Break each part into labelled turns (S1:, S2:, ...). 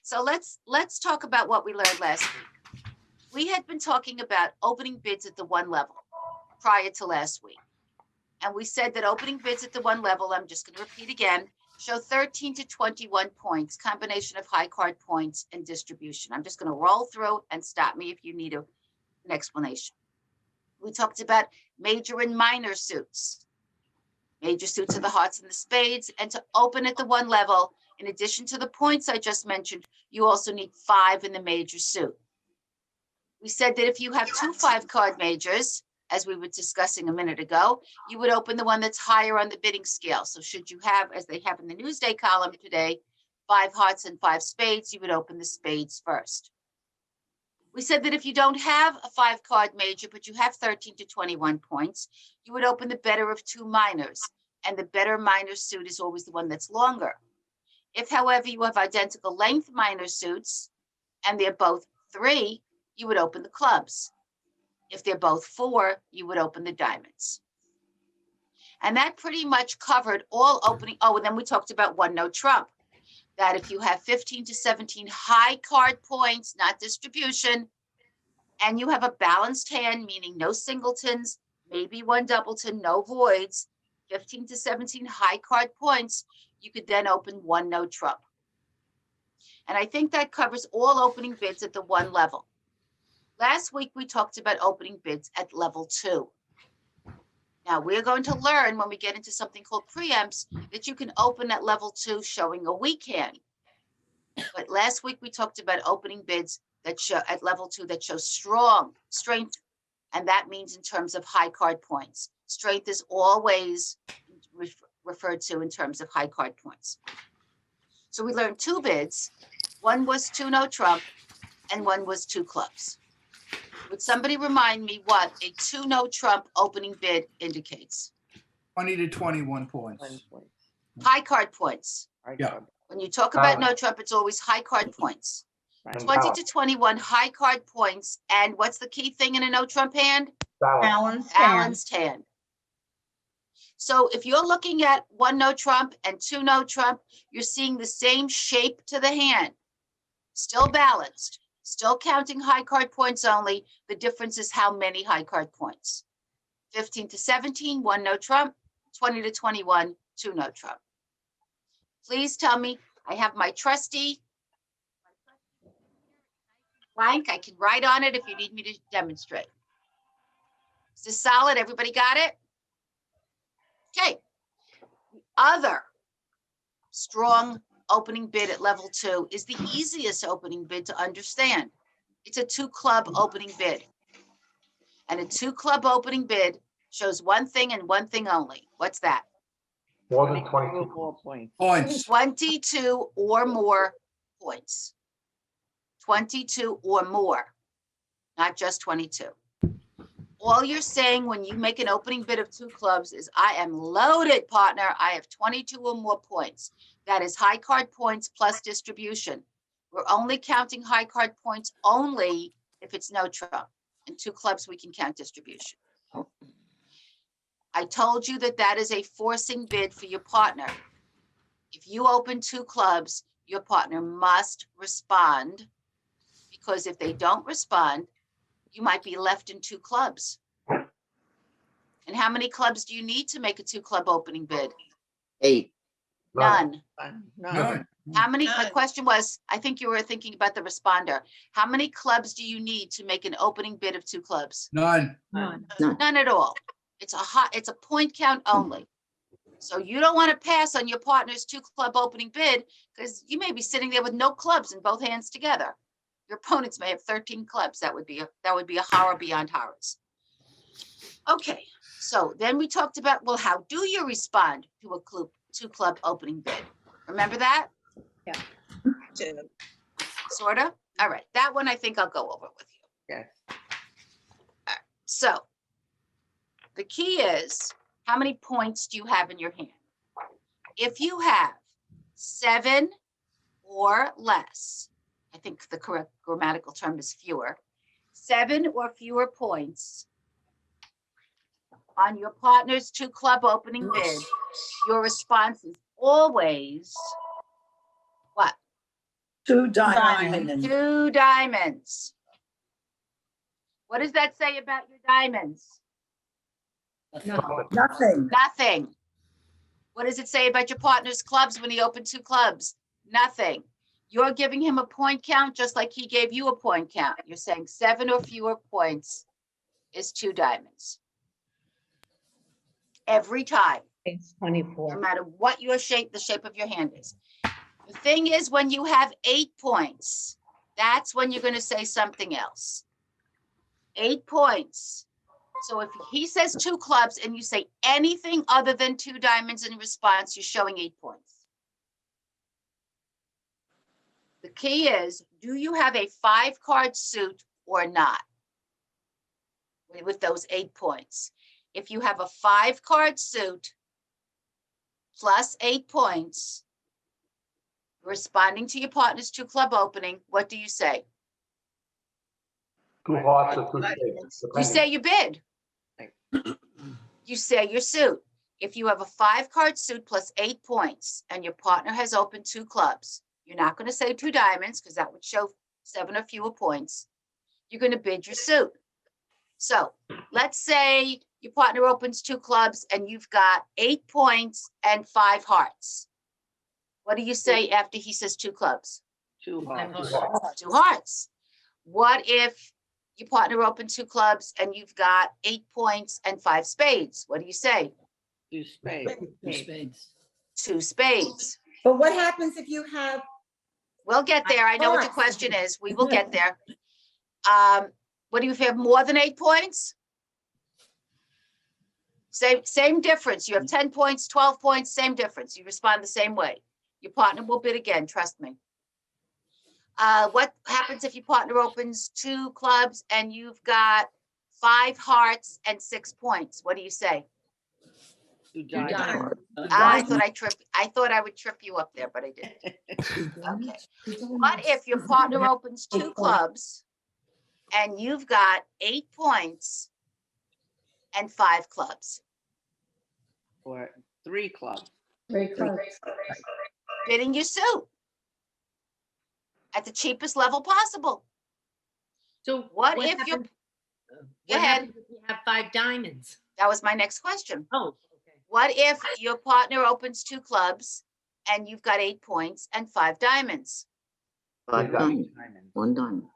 S1: So let's talk about what we learned last week. We had been talking about opening bids at the one level prior to last week. And we said that opening bids at the one level, I'm just going to repeat again, show 13 to 21 points, combination of high card points and distribution. I'm just going to roll through and stop me if you need an explanation. We talked about major and minor suits. Major suits are the hearts and the spades. And to open at the one level, in addition to the points I just mentioned, you also need 5 in the major suit. We said that if you have 2 5-card majors, as we were discussing a minute ago, you would open the one that's higher on the bidding scale. So should you have, as they have in the Newsday column today, 5 hearts and 5 spades, you would open the spades first. We said that if you don't have a 5-card major, but you have 13 to 21 points, you would open the better of 2 minors. And the better minor suit is always the one that's longer. If, however, you have identical length minor suits, and they're both 3, you would open the clubs. If they're both 4, you would open the diamonds. And that pretty much covered all opening. Oh, and then we talked about one no trump. That if you have 15 to 17 high card points, not distribution, and you have a balanced hand, meaning no singletons, maybe one doubleton, no voids, 15 to 17 high card points, you could then open one no trump. And I think that covers all opening bids at the one level. Last week, we talked about opening bids at level 2. Now, we're going to learn when we get into something called preempts that you can open at level 2 showing a weak hand. But last week, we talked about opening bids that show at level 2 that show strength, and that means in terms of high card points. Strength is always referred to in terms of high card points. So we learned 2 bids. One was 2 no trump, and one was 2 clubs. Would somebody remind me what a 2 no trump opening bid indicates?
S2: 20 to 21 points.
S1: High card points.
S2: Yeah.
S1: When you talk about no trump, it's always high card points. 20 to 21 high card points. And what's the key thing in a no trump hand? Balanced hand. So if you're looking at 1 no trump and 2 no trump, you're seeing the same shape to the hand. Still balanced. Still counting high card points only. The difference is how many high card points. 15 to 17, 1 no trump. 20 to 21, 2 no trump. Please tell me, I have my trusty blank. I can write on it if you need me to demonstrate. Is this solid? Everybody got it? Okay. The other strong opening bid at level 2 is the easiest opening bid to understand. It's a 2 club opening bid. And a 2 club opening bid shows one thing and one thing only. What's that?
S3: More than 22
S2: Points.
S1: 22 or more points. 22 or more, not just 22. All you're saying when you make an opening bid of 2 clubs is, I am loaded, partner. I have 22 or more points. That is high card points plus distribution. We're only counting high card points only if it's no trump. In 2 clubs, we can count distribution. I told you that that is a forcing bid for your partner. If you open 2 clubs, your partner must respond, because if they don't respond, you might be left in 2 clubs. And how many clubs do you need to make a 2 club opening bid?
S4: 8.
S1: None.
S2: None.
S1: How many? My question was, I think you were thinking about the responder. How many clubs do you need to make an opening bid of 2 clubs?
S2: None.
S1: None at all. It's a point count only. So you don't want to pass on your partner's 2 club opening bid, because you may be sitting there with no clubs in both hands together. Your opponents may have 13 clubs. That would be a horror beyond horrors. Okay, so then we talked about, well, how do you respond to a 2 club opening bid? Remember that?
S5: Yeah.
S1: Sort of? All right, that one I think I'll go over with you.
S4: Yes.
S1: All right, so the key is, how many points do you have in your hand? If you have 7 or less, I think the correct grammatical term is fewer, 7 or fewer points on your partner's 2 club opening bid, your response is always what?
S4: Two diamonds.
S1: 2 diamonds. What does that say about your diamonds?
S4: Nothing.
S1: Nothing. What does it say about your partner's clubs when he opened 2 clubs? Nothing. You're giving him a point count just like he gave you a point count. You're saying 7 or fewer points is 2 diamonds. Every time,
S5: It's
S1: no
S5: 24.
S1: matter what the shape of your hand is. The thing is, when you have 8 points, that's when you're going to say something else. 8 points. So if he says 2 clubs and you say anything other than 2 diamonds in response, you're showing 8 points. The key is, do you have a 5-card suit or not? With those 8 points. If you have a 5-card suit plus 8 points, responding to your partner's 2 club opening, what do you say?
S3: 2 hearts or 2 spades.
S1: You say your bid. You say your suit. If you have a 5-card suit plus 8 points and your partner has opened 2 clubs, you're not going to say 2 diamonds because that would show 7 or fewer points. You're going to bid your suit. So let's say your partner opens 2 clubs and you've got 8 points and 5 hearts. What do you say after he says 2 clubs?
S4: 2 hearts.
S1: 2 hearts. What if your partner opened 2 clubs and you've got 8 points and 5 spades? What do you say?
S4: 2 spades.
S5: 2 spades.
S1: 2 spades.
S5: But what happens if you have,
S1: We'll get there. I know what your question is. We will get there. What do you have more than 8 points? Same difference. You have 10 points, 12 points, same difference. You respond the same way. Your partner will bid again, trust me. What happens if your partner opens 2 clubs and you've got 5 hearts and 6 points? What do you say?
S4: 2 diamonds.
S1: I thought I would trip you up there, but I didn't. Okay. What if your partner opens 2 clubs and you've got 8 points and 5 clubs?
S4: Or 3 clubs.
S1: Bidding your suit at the cheapest level possible.
S6: So
S1: What if you,
S6: happens-
S1: go
S6: what
S1: ahead.
S6: happens if you have 5 diamonds?
S1: That was my next question.
S6: Oh, okay.
S1: What if your partner opens 2 clubs and you've got 8 points and 5 diamonds?
S3: 5 diamonds.
S7: 1 diamond.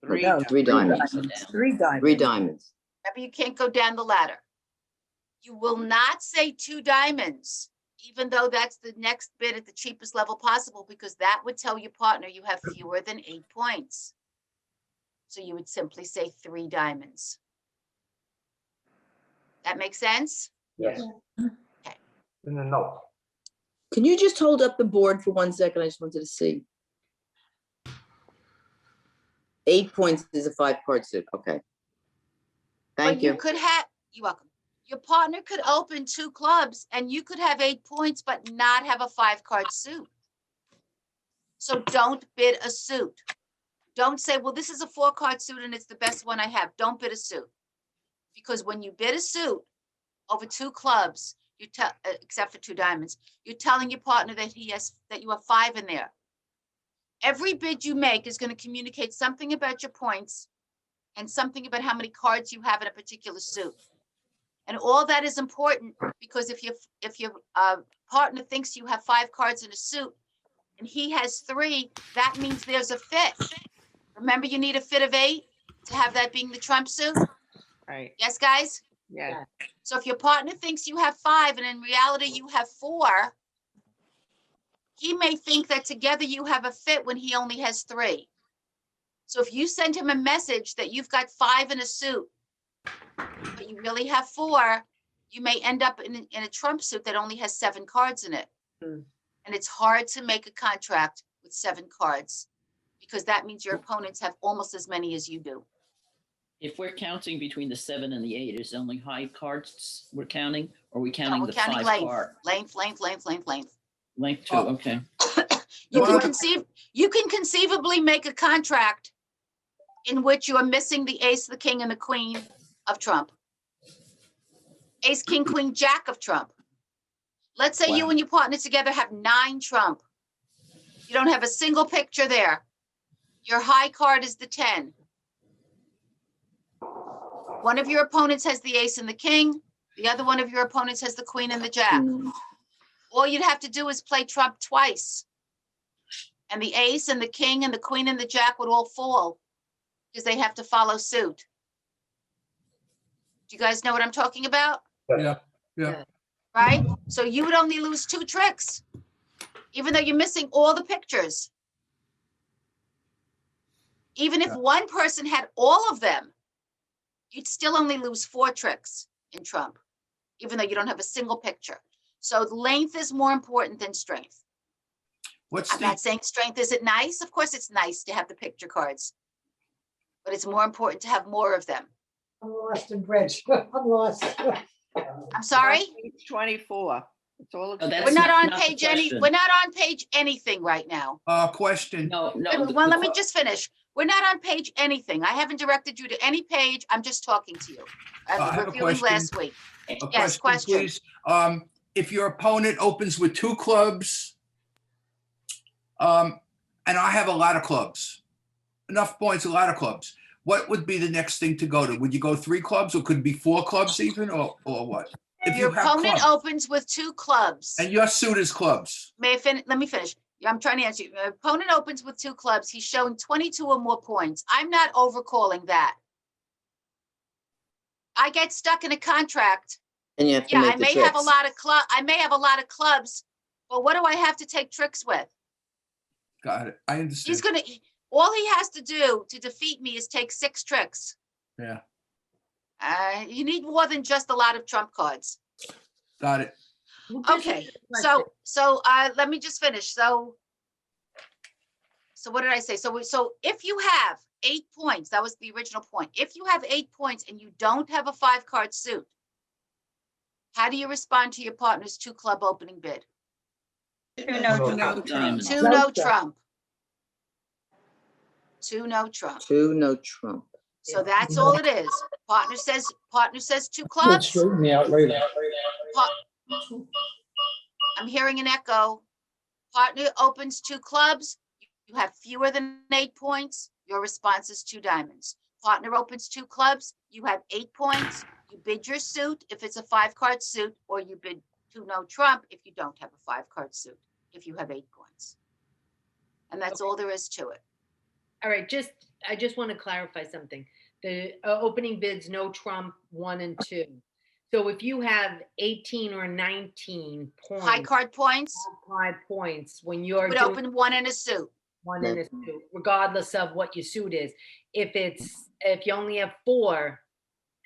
S4: 3
S7: No, 3 diamonds.
S4: 3 diamonds.
S7: 3 diamonds.
S1: Remember, you can't go down the ladder. You will not say 2 diamonds, even though that's the next bid at the cheapest level possible, because that would tell your partner you have fewer than 8 points. So you would simply say 3 diamonds. That makes sense?
S3: Yes.
S1: Okay.
S3: In the note.
S7: Can you just hold up the board for 1 second? I just wanted to see. 8 points is a 5-card suit. Okay. Thank
S1: But
S7: you.
S1: could have, you're welcome. Your partner could open 2 clubs and you could have 8 points, but not have a 5-card suit. So don't bid a suit. Don't say, well, this is a 4-card suit and it's the best one I have. Don't bid a suit. Because when you bid a suit over 2 clubs, you except for 2 diamonds, you're telling your partner that that you have 5 in there. Every bid you make is going to communicate something about your points and something about how many cards you have in a particular suit. And all that is important because if your partner thinks you have 5 cards in a suit and he has 3, that means there's a fit. Remember, you need a fit of 8 to have that being the trump suit.
S4: Right.
S1: Yes, guys?
S4: Yeah.
S1: So if your partner thinks you have 5 and in reality you have 4, he may think that together you have a fit when he only has 3. So if you send him a message that you've got 5 in a suit, but you really have 4, you may end up in a trump suit that only has 7 cards in it.
S4: Hmm.
S1: And it's hard to make a contract with 7 cards because that means your opponents have almost as many as you do.
S8: If we're counting between the 7 and the 8, is it only high cards we're counting, or are we
S1: No,
S8: counting
S1: we're
S8: the
S1: counting
S8: 5
S1: length,
S8: card?
S1: length.
S8: Length too,
S2: Oh.
S8: okay.
S1: You can conceivably make a contract in which you are missing the ace, the king, and the queen of trump. Ace, king, queen, jack of trump. Let's say you
S8: Wow.
S1: and your partner together have 9 trump. You don't have a single picture there. Your high card is the 10. One of your opponents has the ace and the king. The other one of your opponents has the queen and the jack. All you'd have to do is play trump twice. And the ace and the king and the queen and the jack would all fall because they have to follow suit. Do you guys know what I'm talking about?
S2: Yeah, yeah.
S1: Right? So you would only lose 2 tricks, even though you're missing all the pictures. Even if one person had all of them, you'd still only lose 4 tricks in trump, even though you don't have a single picture. So length is more important than strength.
S2: What's
S1: I'm not
S2: the,
S1: saying strength isn't nice. Of course, it's nice to have the picture cards, but it's more important to have more of them.
S5: I'm lost in bridge. I'm lost.
S1: I'm sorry?
S4: Page 24. It's all.
S8: Oh, that's
S1: We're not on
S8: the
S1: page
S8: question.
S1: we're not on page anything right now.
S2: question?
S8: No, no.
S1: Well, let me just finish. We're not on page anything. I haven't directed you to any page. I'm just talking to you.
S2: I
S1: I'm
S2: have a
S1: reviewing
S2: question.
S1: last week.
S2: A
S1: Yes, question.
S2: Please. If your opponent opens with 2 clubs, and I have a lot of clubs, enough points, a lot of clubs, what would be the next thing to go to? Would you go 3 clubs, or could it be 4 clubs even, or what? If
S1: Your
S2: you have
S1: opponent
S2: clubs,
S1: opens with 2 clubs.
S2: and your suit is clubs,
S1: Let me finish. I'm trying to answer you. Your opponent opens with 2 clubs. He's showing 22 or more points. I'm not overcalling that. I get stuck in a contract.
S7: And you have to
S1: Yeah, I
S7: make the
S1: may have a
S7: tricks.
S1: lot of I may have a lot of clubs, but what do I have to take tricks with?
S2: got it, I
S1: He's
S2: understand.
S1: all he has to do to defeat me is take 6 tricks.
S2: Yeah,
S1: You need more than just a lot of trump cards.
S2: got it.
S6: Well, this is
S1: Okay,
S6: the question.
S1: so let me just finish. So what did I say? So if you have 8 points, that was the original point. If you have 8 points and you don't have a 5-card suit, how do you respond to your partner's 2 club opening bid?
S8: No diamonds.
S1: 2 no trump. 2 no trump.
S7: 2 no trump.
S1: So that's all it is. Partner says 2 clubs.
S5: Straighten me out later.
S1: I'm hearing an echo. Partner opens 2 clubs. You have fewer than 8 points. Your response is 2 diamonds. Partner opens 2 clubs. You have 8 points. You bid your suit if it's a 5-card suit, or you bid 2 no trump if you don't have a 5-card suit, if you have 8 points. And that's all there is to it.
S6: All right, I just want to clarify something. The opening bids, no trump 1 and 2. So if you have 18 or 19 points.
S1: High card points,
S6: 5 points, when
S1: you
S6: you're
S1: would
S6: doing
S1: open 1 in a suit.
S6: 1 in a suit, regardless of what your suit is. If you only have 4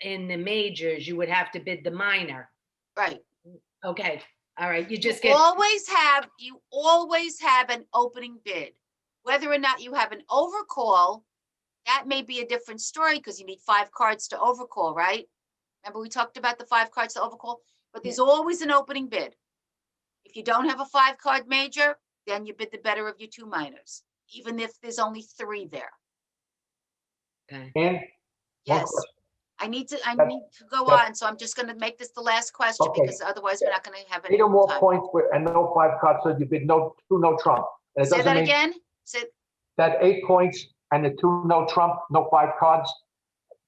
S6: in the majors, you would have to bid the minor.
S1: Right.
S6: Okay, all right, you just
S1: You
S6: get,
S1: always have an opening bid. Whether or not you have an overcall, that may be a different story because you need 5 cards to overcall, right? Remember we talked about the 5 cards to overcall, but there's always an opening bid. If you don't have a 5-card major, then you bid the better of your 2 minors, even if there's only 3 there.
S6: okay.
S3: And
S1: Yes. I need to go on, so I'm just gonna make this the last question
S3: Okay.
S1: because otherwise we're not gonna have any
S3: 8 or more
S1: time.
S3: points and no 5 cards, so you bid no 2 no trump. And it
S1: Say
S3: doesn't
S1: that
S3: mean
S1: again? Say,
S3: that 8 points and the 2 no trump, no 5 cards.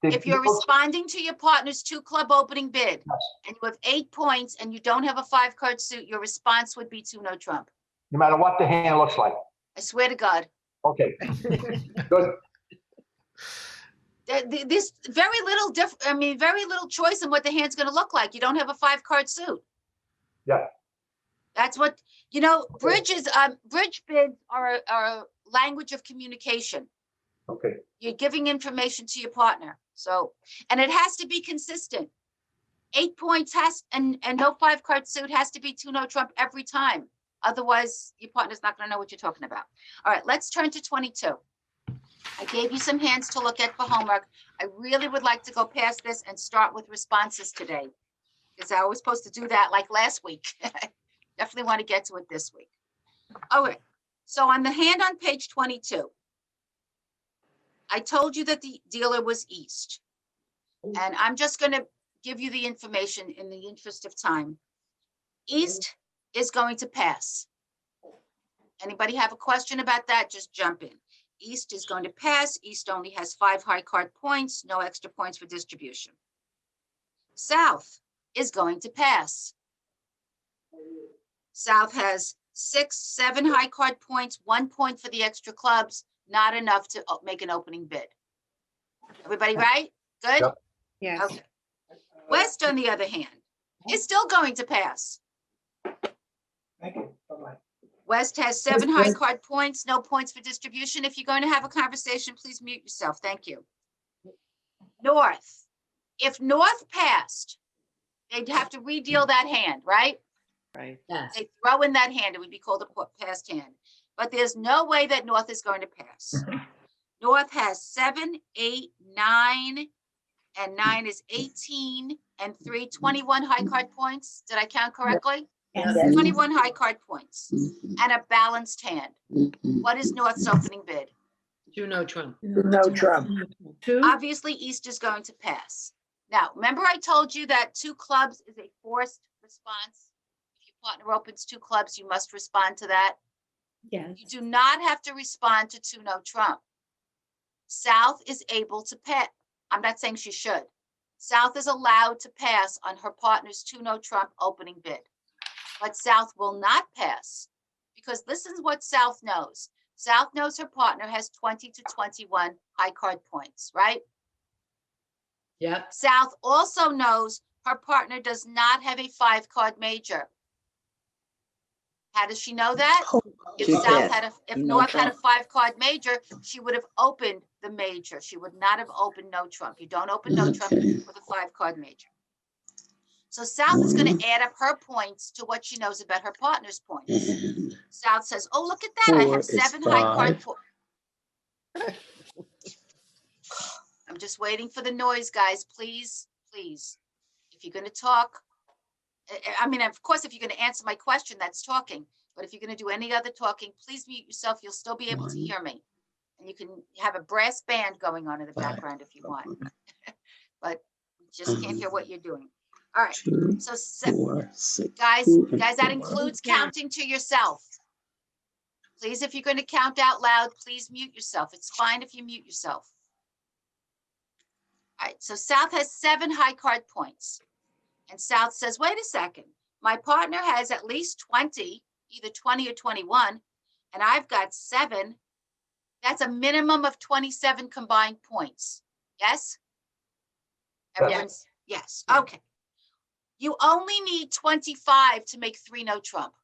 S1: if you're responding to your partner's 2 club opening bid and you have 8 points and you don't have a 5-card suit, your response would be 2 no trump.
S3: No matter what the hand looks like.
S1: I swear to God.
S3: Okay. Good.
S1: There's very little very little choice in what the hand's gonna look like. You don't have a 5-card suit.
S3: Yeah.
S1: That's what, bridge bids are a language of communication.
S3: Okay.
S1: You're giving information to your partner. So, and it has to be consistent. 8 points and no 5-card suit has to be 2 no trump every time. Otherwise, your partner's not gonna know what you're talking about. All right, let's turn to 22. I gave you some hands to look at for homework. I really would like to go past this and start with responses today, because I was supposed to do that like last week. Definitely want to get to it this week. Okay, so on the hand on page 22, I told you that the dealer was east. And I'm just going to give you the information in the interest of time. East is going to pass. Anybody have a question about that? Just jump in. East is going to pass. East only has 5 high card points, no extra points for distribution. South is going to pass. South has 6, 7 high card points, 1 point for the extra clubs, not enough to make an opening bid. Everybody right? Good?
S3: Yep.
S4: Yes.
S1: Okay. West, on the other hand, is still going to pass.
S5: Thank you. Bye-bye.
S1: West has 7 high card points, no points for distribution. If you're going to have a conversation, please mute yourself. Thank you. North. If North passed, they'd have to redeal that hand, right?
S4: Right.
S6: Yes.
S1: They throw in that hand, it would be called a passed hand. But there's no way that North is going to pass. North has 7, 8, 9, and 9 is 18, and 3, 21 high card points. Did I count correctly?
S4: Yes.
S1: 21 high card points and a balanced hand. What is North's opening bid?
S6: 2 no trump.
S5: No Trump.
S4: 2.
S1: Obviously, East is going to pass. Now, remember I told you that 2 clubs is a forced response. If your partner opens 2 clubs, you must respond to that.
S4: Yes.
S1: You do not have to respond to 2 no trump. South is able to pass. I'm not saying she should. South is allowed to pass on her partner's 2 no trump opening bid. But South will not pass because this is what South knows. South knows her partner has 20 to 21 high card points, right?
S6: Yep.
S1: South also knows her partner does not have a 5 card major. How does she know that? If
S7: She
S1: South
S7: passed.
S1: had if
S7: You know
S1: North had a
S7: Trump.
S1: 5 card major, she would have opened the major. She would not have opened no trump. You don't open no trump with a 5 card major. So South is going to add up her points to what she knows about her partner's points. South says, oh, look at that. I have 7 high card points. I'm just waiting for the noise, guys. Please, please. If you're going to talk, I mean, of course, if you're going to answer my question, that's talking. But if you're going to do any other talking, please mute yourself. You'll still be able to hear me. And you can have a brass band going on in the background if you want. But we just can't hear what you're doing. All right. So, guys, that includes counting to yourself. Please, if you're going to count out loud, please mute yourself. It's fine if you mute yourself. All right. So South has 7 high card points. And South says, wait a second. My partner has at least 20, either 20 or 21, and I've got 7. That's a minimum of 27 combined points. Yes? Everyone's, yes. Okay. You only need 25 to make 3 no trump.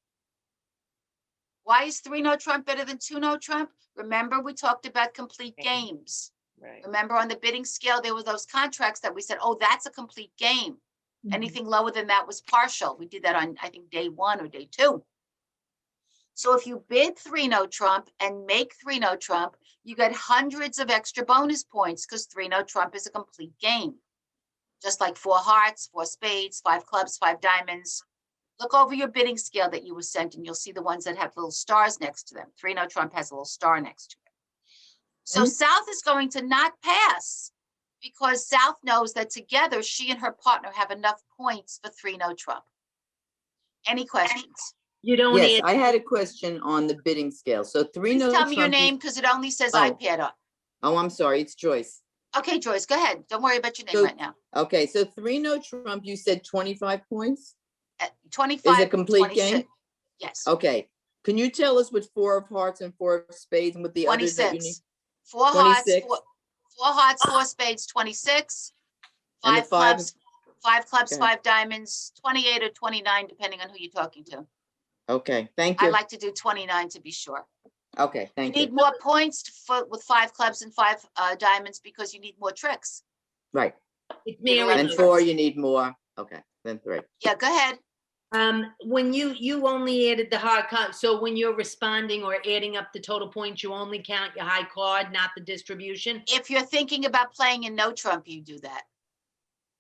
S1: Why is 3 no trump better than 2 no trump? Remember, we talked about complete games.
S4: Right.
S1: Remember on the bidding scale, there were those contracts that we said, oh, that's a complete game. Anything lower than that was partial. We did that on, I think, day 1 or day 2. So if you bid 3 no trump and make 3 no trump, you get hundreds of extra bonus points because 3 no trump is a complete game. Just like 4 hearts, 4 spades, 5 clubs, 5 diamonds. Look over your bidding scale that you were sent and you'll see the ones that have little stars next to them. 3 no trump has a little star next to it. So South is going to not pass because South knows that together she and her partner have enough points for 3 no trump. Any questions?
S6: You don't
S7: Yes,
S6: add,
S7: I had a question on the bidding scale. So 3
S1: Please
S7: no
S1: tell me your
S7: Trump is-
S1: name because it only says
S7: Oh.
S1: iPad on.
S7: Oh, I'm sorry, it's Joyce.
S1: Okay, Joyce, go ahead. Don't worry about your name
S7: So-
S1: right now.
S7: Okay, so 3 no Trump, you said 25 points?
S1: 25.
S7: Is it complete
S1: 26.
S7: game?
S1: Yes.
S7: Okay, can you tell us with 4 of hearts and 4 of spades and with the others that you need?
S1: 26. 4 hearts,
S7: 26.
S1: 4 hearts, 4 spades, 26.
S7: And the
S1: 5
S7: five-
S1: clubs, 5 clubs,
S7: Okay.
S1: 5 diamonds, 28 or 29, depending on who you're talking to.
S7: Okay, thank
S1: I
S7: you.
S1: like to do 29 to be sure.
S7: Okay,
S1: You
S7: thank
S1: need
S7: you.
S1: more points with 5 clubs and 5 diamonds because you need more tricks.
S7: Right,
S6: it's
S1: Mary
S6: Mary.
S7: then 4, you need more. Okay, then 3.
S1: Yeah, go ahead.
S6: When you only added the hard card, so when you're responding or adding up the total points, you only count your high card, not the distribution?
S1: If you're thinking about playing in no trump, you do that.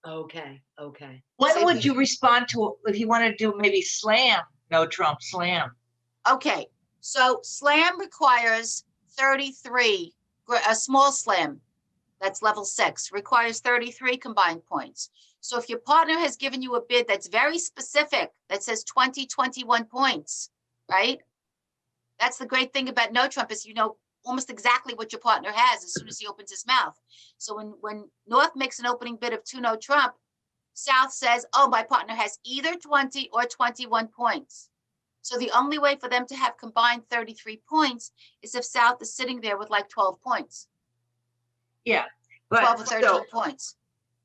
S6: Okay, okay.
S9: What would you respond to if you want to do maybe slam? No trump, slam.
S1: Okay, so slam requires 33, a small slam, that's level 6, requires 33 combined points. So if your partner has given you a bid that's very specific, that says 20, 21 points, right? That's the great thing about no trump is you know almost exactly what your partner has as soon as he opens his mouth. So when North makes an opening bid of 2 no trump, South says, oh, my partner has either 20 or 21 points. So the only way for them to have combined 33 points is if South is sitting there with like 12 points,
S9: Yeah.
S1: 12 or
S9: But
S1: 13
S9: so,
S1: points.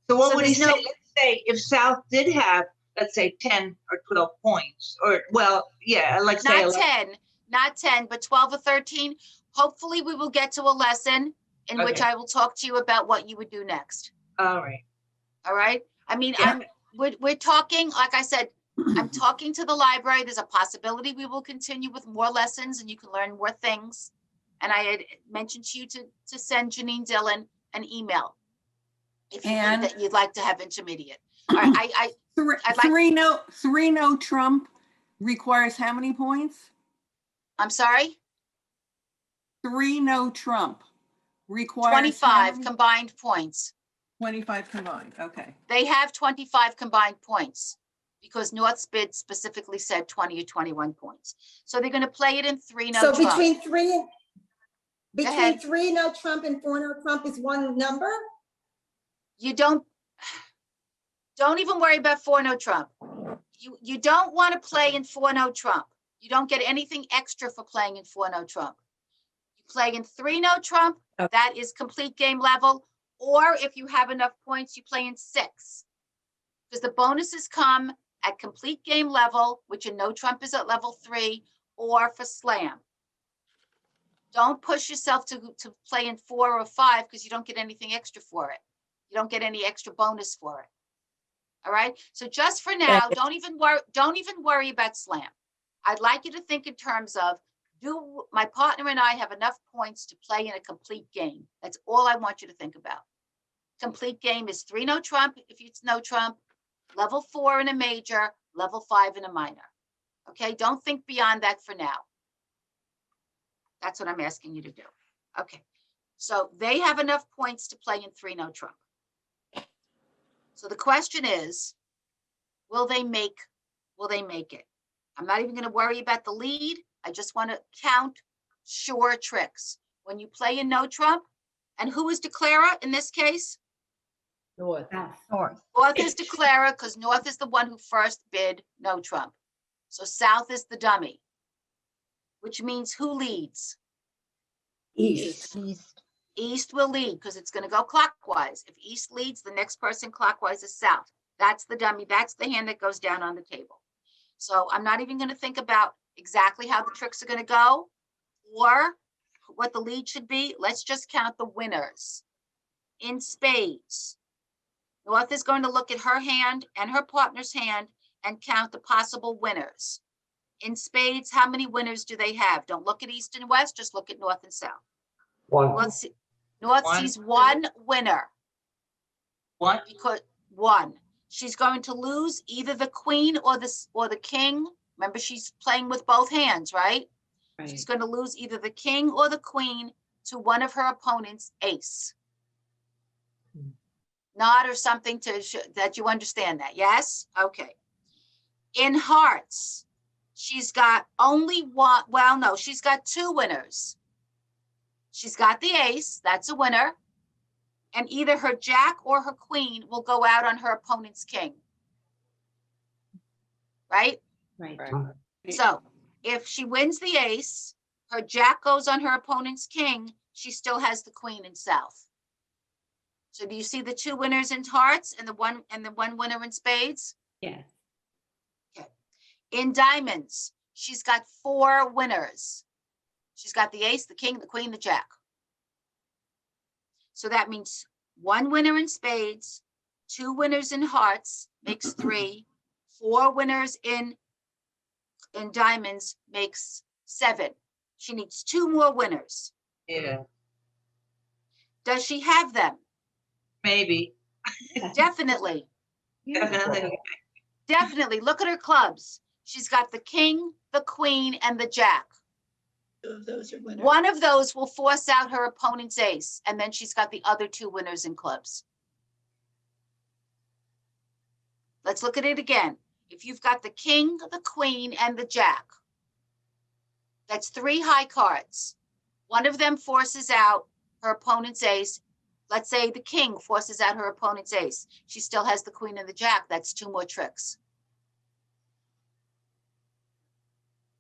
S9: so what
S1: So
S9: would he
S1: there's
S9: say?
S1: no-
S9: Let's say if South did have, let's say 10 or 12 points, or well, yeah, like say
S1: Not
S9: 11.
S1: 10, not 10, but 12 or 13. Hopefully we will get to a lesson in which
S9: Okay.
S1: I will talk to you about what you would do next.
S9: All right.
S1: All right. I mean,
S9: Yeah.
S1: we're talking, like I said, I'm talking to the library. There's a possibility we will continue with more lessons and you can learn more things. And I had mentioned to you to send Janine Dillon an email if you think
S10: And-
S1: that you'd like to have intermediate. All right, I'd like-
S10: Three no trump requires how many points?
S1: I'm sorry,
S10: 3 no trump requires how
S1: 25
S10: many?
S1: combined points.
S10: 25 combined, okay.
S1: They have 25 combined points because North's bid specifically said 20 or 21 points. So they're going to play it in 3 no
S11: So
S1: trump.
S11: between
S1: ahead.
S11: 3 no trump and 4 no trump is one number?
S1: You don't even worry about 4 no trump. You don't want to play in 4 no trump. You don't get anything extra for playing in 4 no trump. You play in 3 no trump, that is complete game level. Or if you have enough points, you play in 6. Because the bonuses come at complete game level, which in no trump is at level 3, or for slam. Don't push yourself to play in 4 or 5 because you don't get anything extra for it. You don't get any extra bonus for it. All right. So just for now, don't even worry about slam. I'd like you to think in terms of, do my partner and I have enough points to play in a complete game? That's all I want you to think about. Complete game is 3 no trump if it's no trump, level 4 in a major, level 5 in a minor. Okay, don't think beyond that for now. That's what I'm asking you to do. Okay, so they have enough points to play in 3 no trump. So the question is, will they make it? I'm not even going to worry about the lead. I just want to count sure tricks. When you play in no trump, and who is declarer in this case?
S6: North.
S1: North is declarer because North is the one who first bid no trump. So South is the dummy, which means who leads?
S5: East.
S1: East will lead because it's going to go clockwise. If East leads, the next person clockwise is South. That's the dummy. That's the hand that goes down on the table. So I'm not even going to think about exactly how the tricks are going to go or what the lead should be. Let's just count the winners. In spades, North is going to look at her hand and her partner's hand and count the possible winners. In spades, how many winners do they have? Don't look at East and West, just look at North and South.
S3: One.
S1: North
S9: One.
S1: sees one winner.
S9: What?
S1: Because one, she's going to lose either the queen or the king. Remember, she's playing with both hands, right? She's going to lose either the king or the queen to one of her opponent's ace. Nod or something that you understand that. Yes? Okay. In hearts, she's got only one. Well, no, she's got 2 winners. She's got the ace. That's a winner. And either her jack or her queen will go out on her opponent's king. Right?
S6: Right.
S1: So if she wins the ace, her jack goes on her opponent's king, she still has the queen in South. So do you see the 2 winners in hearts and the one winner in spades?
S6: Yes.
S1: Okay. In diamonds, she's got 4 winners. She's got the ace, the king, the queen, the jack. So that means 1 winner in spades, 2 winners in hearts makes 3, 4 winners in diamonds makes 7. She needs 2 more winners.
S9: Yeah,
S1: Does she have them?
S9: maybe.
S1: Definitely.
S9: Definitely.
S1: Definitely. Look at her clubs. She's got the king, the queen, and the jack.
S5: 2 of those are winners.
S1: One of those will force out her opponent's ace, and then she's got the other 2 winners in clubs. Let's look at it again. If you've got the king, the queen, and the jack, that's 3 high cards. One of them forces out her opponent's ace. Let's say the king forces out her opponent's ace. She still has the queen and the jack. That's 2 more tricks.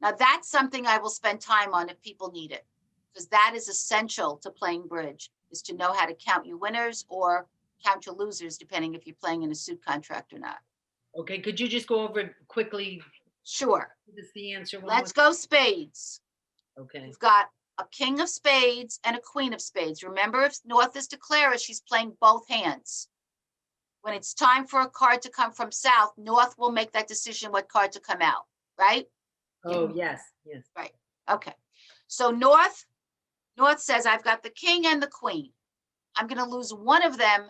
S1: Now that's something I will spend time on if people need it, because that is essential to playing bridge, is to know how to count your winners or count your losers, depending if you're playing in a suit contract or not.
S6: Okay, could you just go over it quickly?
S1: Sure.
S6: This is the answer.
S1: Let's go spades.
S6: Okay.
S1: We've got a king of spades and a queen of spades. Remember, if North is declarer, she's playing both hands. When it's time for a card to come from South, North will make that decision what card to come out, right?
S6: Oh, yes, yes.
S1: Right. Okay. So North says, I've got the king and the queen. I'm going to lose one of them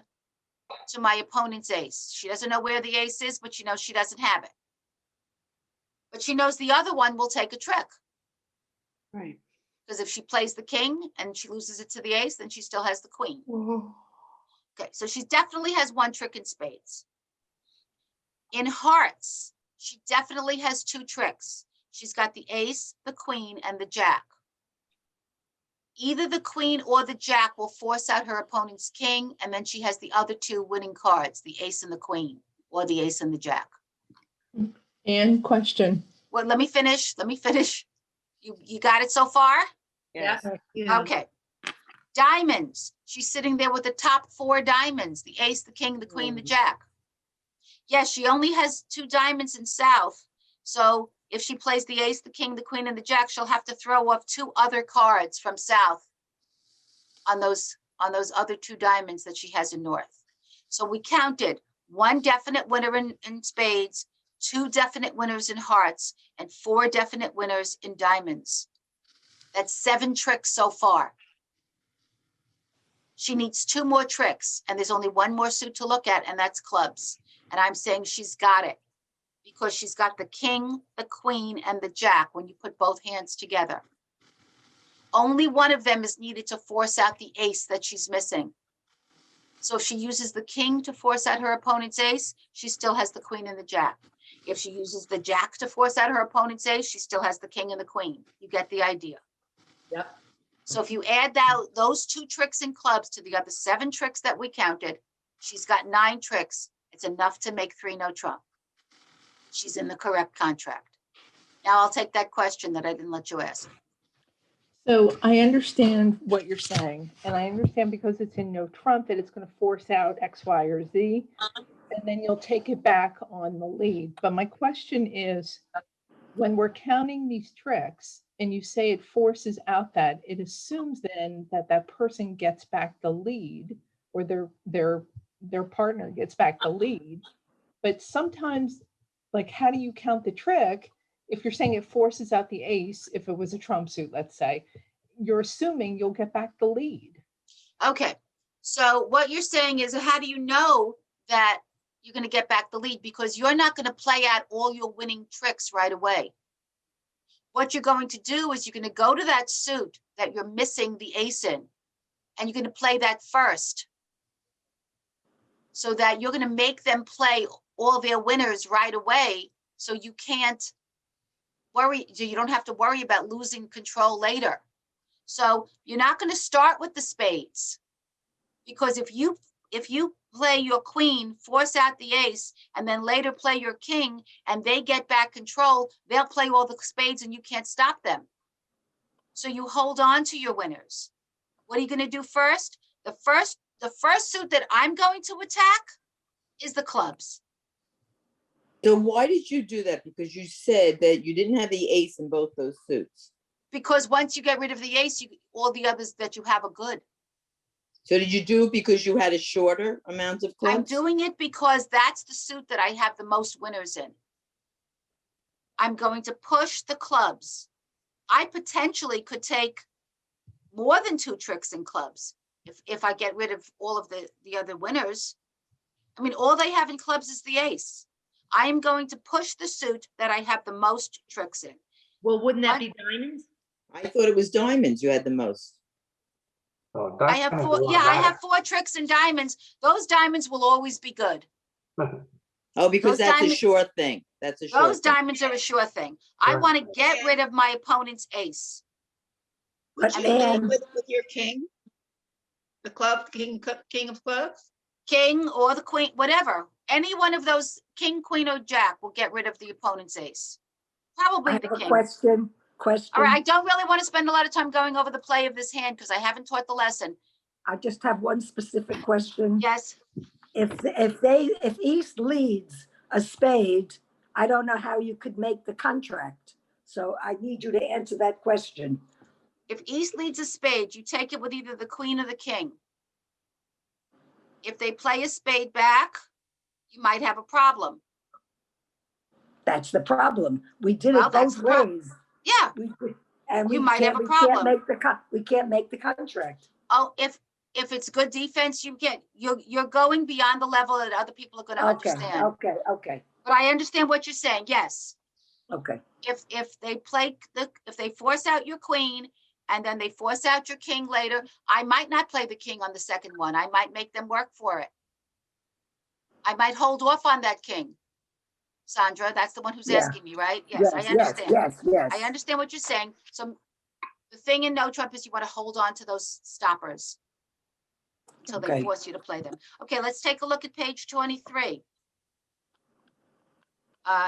S1: to my opponent's ace. She doesn't know where the ace is, but she knows she doesn't have it. But she knows the other one will take a trick.
S10: Right.
S1: Because if she plays the king and she loses it to the ace, then she still has the queen. Okay, so she definitely has 1 trick in spades. In hearts, she definitely has 2 tricks. She's got the ace, the queen, and the jack. Either the queen or the jack will force out her opponent's king, and then she has the other 2 winning cards, the ace and the queen, or the ace and the jack.
S10: And question.
S1: Well, let me finish. You got it so far?
S6: Yes.
S1: Okay. Diamonds. She's sitting there with the top 4 diamonds, the ace, the king, the queen, the jack. Yes, she only has 2 diamonds in South. So if she plays the ace, the king, the queen, and the jack, she'll have to throw off 2 other cards from South on those other 2 diamonds that she has in North. So we counted 1 definite winner in spades, 2 definite winners in hearts, and 4 definite winners in diamonds. That's 7 tricks so far. She needs 2 more tricks, and there's only 1 more suit to look at, and that's clubs. And I'm saying she's got it because she's got the king, the queen, and the jack when you put both hands together. Only one of them is needed to force out the ace that she's missing. So if she uses the king to force out her opponent's ace, she still has the queen and the jack. If she uses the jack to force out her opponent's ace, she still has the king and the queen. You get the idea.
S6: Yep.
S1: So if you add those 2 tricks in clubs to the other 7 tricks that we counted, she's got 9 tricks. It's enough to make 3 no trump. She's in the correct contract. Now I'll take that question that I didn't let you ask.
S10: So I understand what you're saying, and I understand because it's in no trump that it's going to force out X, Y, or Z, and then you'll take it back on the lead. But my question is, when we're counting these tricks and you say it forces out that, it assumes then that that person gets back the lead, or their partner gets back the lead. But sometimes, like, how do you count the trick? If you're saying it forces out the ace, if it was a trump suit, let's say, you're assuming you'll get back the lead.
S1: Okay, so what you're saying is, how do you know that you're going to get back the lead? Because you're not going to play out all your winning tricks right away. What you're going to do is you're going to go to that suit that you're missing the ace in, and you're going to play that first, so that you're going to make them play all their winners right away, so you can't worry, you don't have to worry about losing control later. So you're not going to start with the spades, because if you play your queen, force out the ace, and then later play your king, and they get back control, they'll play all the spades and you can't stop them. So you hold on to your winners. What are you going to do first? The first suit that I'm going to attack is the clubs.
S7: So why did you do that? Because you said that you didn't have the ace in both those suits.
S1: Because once you get rid of the ace, all the others that you have are good.
S7: So did you do it because you had a shorter amount of clubs?
S1: I'm doing it because that's the suit that I have the most winners in. I'm going to push the clubs. I potentially could take more than 2 tricks in clubs if I get rid of all of the other winners. I mean, all they have in clubs is the ace. I am going to push the suit that I have the most tricks in.
S6: Well, wouldn't that be diamonds?
S7: I thought it was diamonds you had the most.
S3: So
S1: I have 4, yeah, I have 4 tricks in diamonds. Those diamonds will always be good.
S7: Oh, because
S1: Those
S7: that's a
S1: diamonds-
S7: sure thing. That's a sure
S1: Those
S7: thing.
S1: diamonds are a sure thing. I want to get rid of my opponent's ace.
S5: Would
S1: I
S5: you
S1: mean,
S5: lead with your king? The club, king of clubs?
S1: king or the queen, whatever. Any one of those, king, queen, or jack will get rid of the opponent's ace.
S12: I
S1: Probably
S12: have
S1: the
S12: a
S1: king.
S12: question.
S1: All right, I don't really want to spend a lot of time going over the play of this hand because I haven't taught the lesson.
S12: I just have one specific question.
S1: Yes,
S12: If East leads a spade, I don't know how you could make the contract. So I need you to answer that question.
S1: if East leads a spade, you take it with either the queen or the king. If they play a spade back, you might have a problem.
S12: That's the problem. We did
S1: Well,
S12: it
S1: that's
S12: both
S1: the problem.
S12: ways.
S1: Yeah.
S12: And
S1: You might have a problem.
S12: We can't make the contract.
S1: Oh, if it's good defense, you're going beyond the level that other people are going to understand.
S12: Okay.
S1: But I understand what you're saying. Yes.
S12: Okay.
S1: If they force out your queen and then they force out your king later, I might not play the king on the second one. I might make them work for it. I might hold off on that king. Sandra, that's the one who's
S12: Yeah.
S1: asking me, right? Yes, I understand.
S12: Yes.
S1: I understand what you're saying. So the thing in no trump is you want to hold on to those stoppers until they
S12: Okay.
S1: force you to play them. Okay, let's take a look at page 23.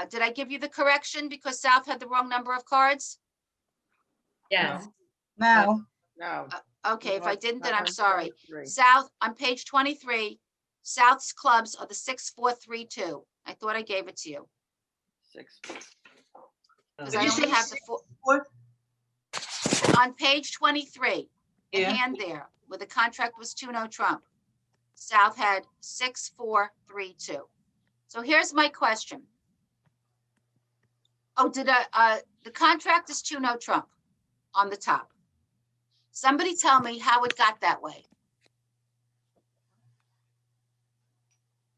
S1: Did I give you the correction because South had the wrong number of cards?
S6: Yes.
S9: No.
S4: No.
S1: Okay, if I
S4: North,
S1: didn't, then
S4: not
S1: I'm
S4: on
S1: sorry.
S4: 23.
S1: South, on page 23, South's clubs are the 6, 4, 3, 2. I thought I gave it to you.
S4: 6.
S1: Because
S9: Did
S1: I
S9: you
S1: only
S9: say
S1: have the
S9: 6,
S1: 4.
S9: 4?
S1: On page 23, the
S9: Yeah.
S1: hand there, where the contract was 2, no trump. South had 6, 4, 3, 2. So here's my question. Oh, the contract is 2, no trump on the top. Somebody tell me how it got that way.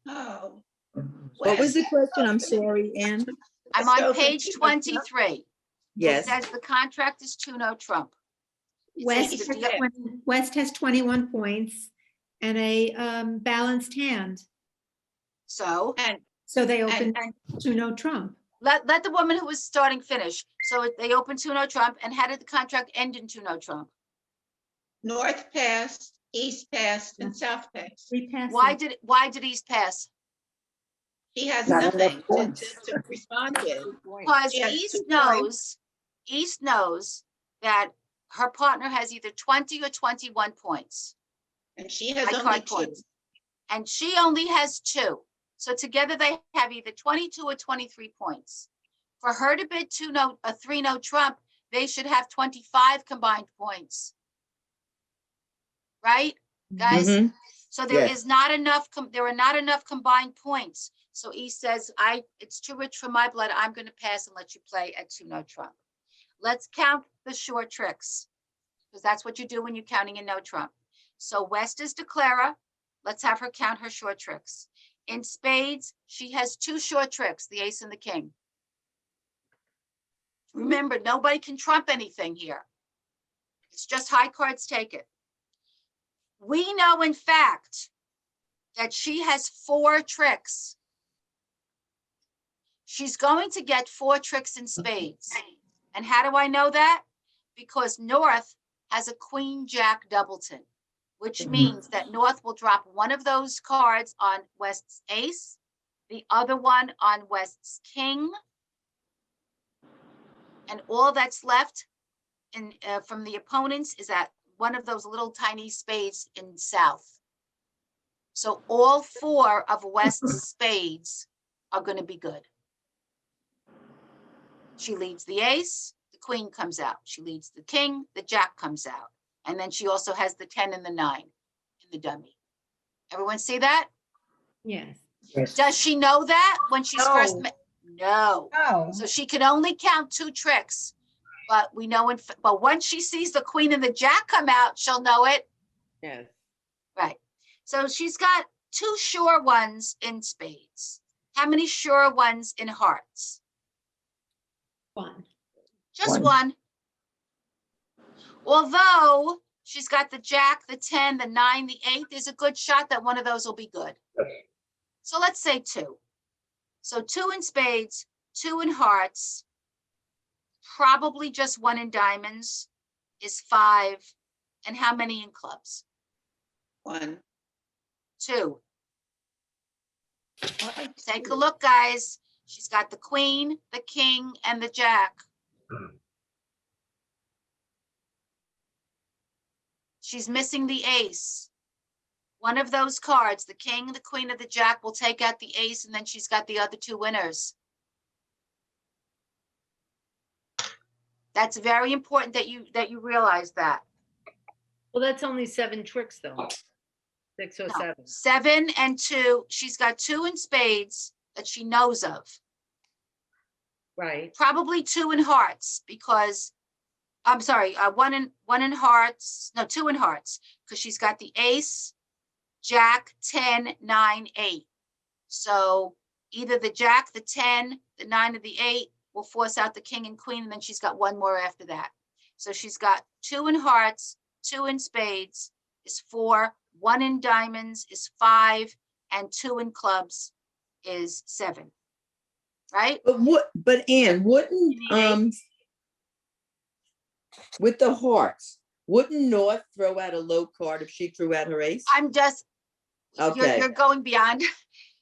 S5: Oh.
S7: What was the
S5: West.
S7: question? I'm sorry, Ann.
S1: I'm
S5: West
S1: on
S5: open
S1: page
S5: 2, no trump.
S1: 23. It
S7: Yes.
S1: says the contract is 2, no trump. It
S11: West
S1: says
S11: has,
S1: the deal-
S11: West has 21 points and a balanced hand.
S1: So
S5: And,
S11: So they
S5: and,
S11: open
S5: and
S11: to no trump.
S1: let the woman who was starting finish. So they opened 2, no trump, and how did the contract end in 2, no trump?
S5: north passed, east passed, and south passed.
S11: Three passes.
S1: Why did East pass?
S5: She has
S12: Not enough
S5: nothing
S12: points.
S5: to respond with.
S1: Because
S5: She has
S1: East
S5: 2 points.
S1: knows that her partner has either 20 or 21 points.
S5: And she has
S1: High
S5: only
S1: card
S5: 2.
S1: points. And she only has 2. So together they have either 22 or 23 points. For her to bid 3 no trump, they should have 25 combined points. Right, guys?
S7: Mhm.
S1: So there
S7: Yes.
S1: is not enough, there are not enough combined points. So East says, it's too rich for my blood. I'm going to pass and let you play at 2 no trump. Let's count the short tricks, because that's what you do when you're counting in no trump. So West is declarer. Let's have her count her short tricks. In spades, she has 2 short tricks, the ace and the king. Remember, nobody can trump anything here. It's just high cards take it. We know, in fact, that she has 4 tricks. She's going to get 4 tricks in spades. And how do I know that? Because North has a queen jack doubleton, which means that North will drop one of those cards on West's ace, the other one on West's king. And all that's left from the opponents is that one of those little tiny spades in South. So all 4 of West's spades are going to be good. She leads the ace, the queen comes out. She leads the king, the jack comes out. And then she also has the 10 and the 9 in the dummy. Everyone see that?
S11: Yes.
S12: Yes.
S1: Does she know that when she's
S9: No.
S1: first? No.
S9: No.
S1: So she can only count 2 tricks. But we know, but once she sees the queen and the jack come out, she'll know it.
S4: Yes.
S1: Right. So she's got 2 sure ones in spades. How many sure ones in hearts?
S11: 1.
S1: Just one. Although she's got the jack, the 10, the 9, the 8, there's a good shot that one of those will be good. So let's say 2. So 2 in spades, 2 in hearts, probably just 1 in diamonds. is 5. And how many in clubs?
S5: 1.
S1: 2. Take a look, guys. She's got the queen, the king, and the jack. She's missing the ace. One of those cards, the king, the queen, or the jack, will take out the ace, and then she's got the other 2 winners. That's very important that you realize that.
S6: Well, that's only 7 tricks though. 6 or
S1: No,
S6: 7.
S1: 7 and 2. She's got 2 in spades that she knows of.
S6: Right.
S1: Probably 2 in hearts because, I'm sorry, 1 in hearts. No, 2 in hearts because she's got the ace, jack, 10, 9, 8. So either the jack, the 10, the 9, or the 8 will force out the king and queen, and then she's got 1 more after that. So she's got 2 in hearts, 2 in spades is 4, 1 in diamonds is 5, and 2 in clubs is 7. Right?
S7: But Anne, wouldn't, with the hearts, wouldn't North throw out a low card if she threw out her ace?
S1: I'm just,
S7: Okay.
S1: you're going beyond.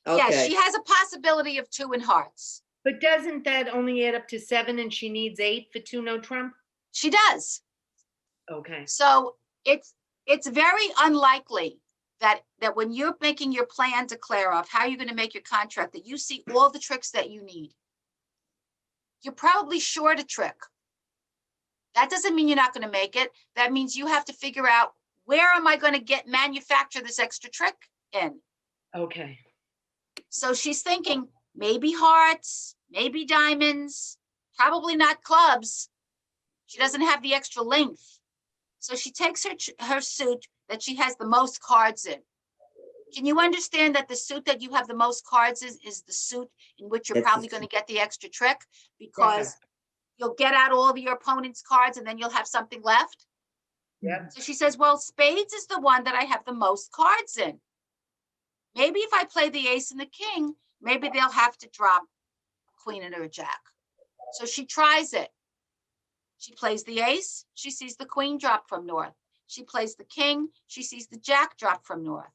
S1: Yeah,
S7: Okay.
S1: she has a possibility of 2 in hearts.
S6: But doesn't that only add up to 7 and she needs 8 for 2 no trump?
S1: She does.
S6: Okay.
S1: So it's very unlikely that when you're making your plan to clear off how you're going to make your contract, that you see all the tricks that you need. You're probably short a trick. That doesn't mean you're not going to make it. That means you have to figure out, where am I going to manufacture this extra trick in?
S6: Okay.
S1: So she's thinking maybe hearts, maybe diamonds, probably not clubs. She doesn't have the extra length. So she takes her suit that she has the most cards in. Can you understand that the suit that you have the most cards is the suit in which you're probably going to get the extra trick, because you'll get out all of your opponent's cards and then you'll have something left?
S6: Yeah.
S1: So she says, well, spades is the one that I have the most cards in. Maybe if I play the ace and the king, maybe they'll have to drop a queen and a jack. So she tries it. She plays the ace. She sees the queen drop from North. She plays the king. She sees the jack drop from North.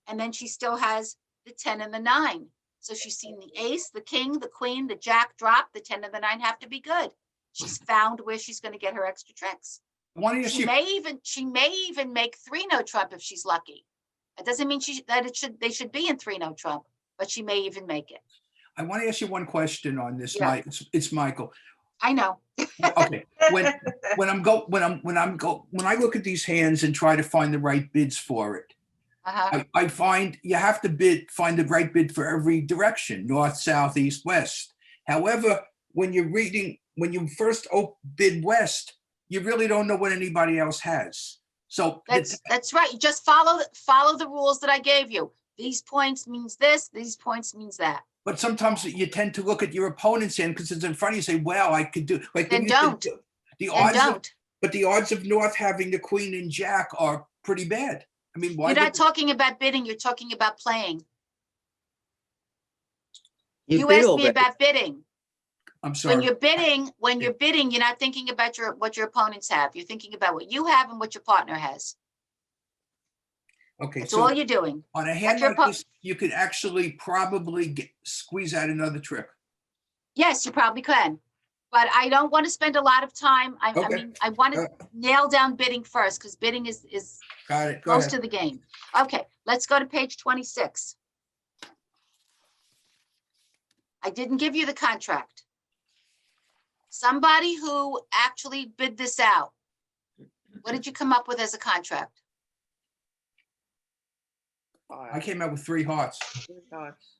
S1: And then she still has the 10 and the 9. So she's seen the ace, the king, the queen, the jack drop. The 10 and the 9 have to be good. She's found where she's going to get her extra tricks. She may even make 3 no trump if she's lucky. It doesn't mean they should be in 3 no trump, but she may even make it.
S2: I want to ask you one question on this.
S1: Yeah.
S2: It's Michael.
S1: I know.
S2: Okay. When I look at these hands and try to find the right bids for it, I find you have to find the right bid for every direction: north, south, east, west. However, when you first bid west, you really don't know what anybody else has. So
S1: that's right. You just follow the rules that I gave you. These points means this, these points means that.
S2: But sometimes you tend to look at your opponent's hand because it's in front of you, say, well, I could do, like,
S1: then don't.
S2: But the odds of North having the queen and jack are pretty bad. I mean, why?
S1: You're not talking about bidding, you're talking about playing. You asked me about bidding.
S2: I'm sorry.
S1: When you're bidding, you're not thinking about what your opponents have. You're thinking about what you have and what your partner has.
S2: Okay,
S1: that's
S2: so
S1: all you're doing.
S2: On a hand like this, you could actually probably squeeze out another trick.
S1: Yes, you probably can, but I don't want to spend a lot of time. I mean, I want to nail down bidding first, because bidding is
S2: Got it.
S1: most of the game. Okay, let's go to page 26. I didn't give you the contract. Somebody who actually bid this out, what did you come up with as a contract?
S2: I came out with 3 hearts.
S4: 3 hearts.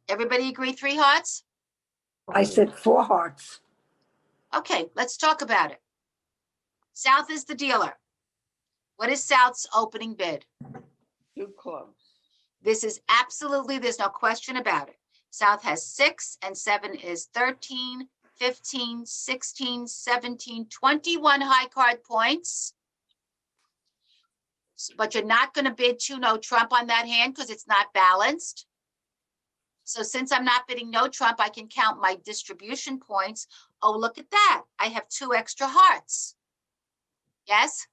S1: Everybody agree 3 hearts?
S12: I said 4 hearts.
S1: Okay, let's talk about it. South is the dealer. What is South's opening bid?
S4: 2 clubs.
S1: This is absolutely, there's no question about it. South has 6 and 7 is 13, 15, 16, 17, 21 high card points. But you're not going to bid 2 no trump on that hand because it's not balanced. So since I'm not bidding no trump, I can count my distribution points. Oh, look at that. I have 2 extra hearts. Yes?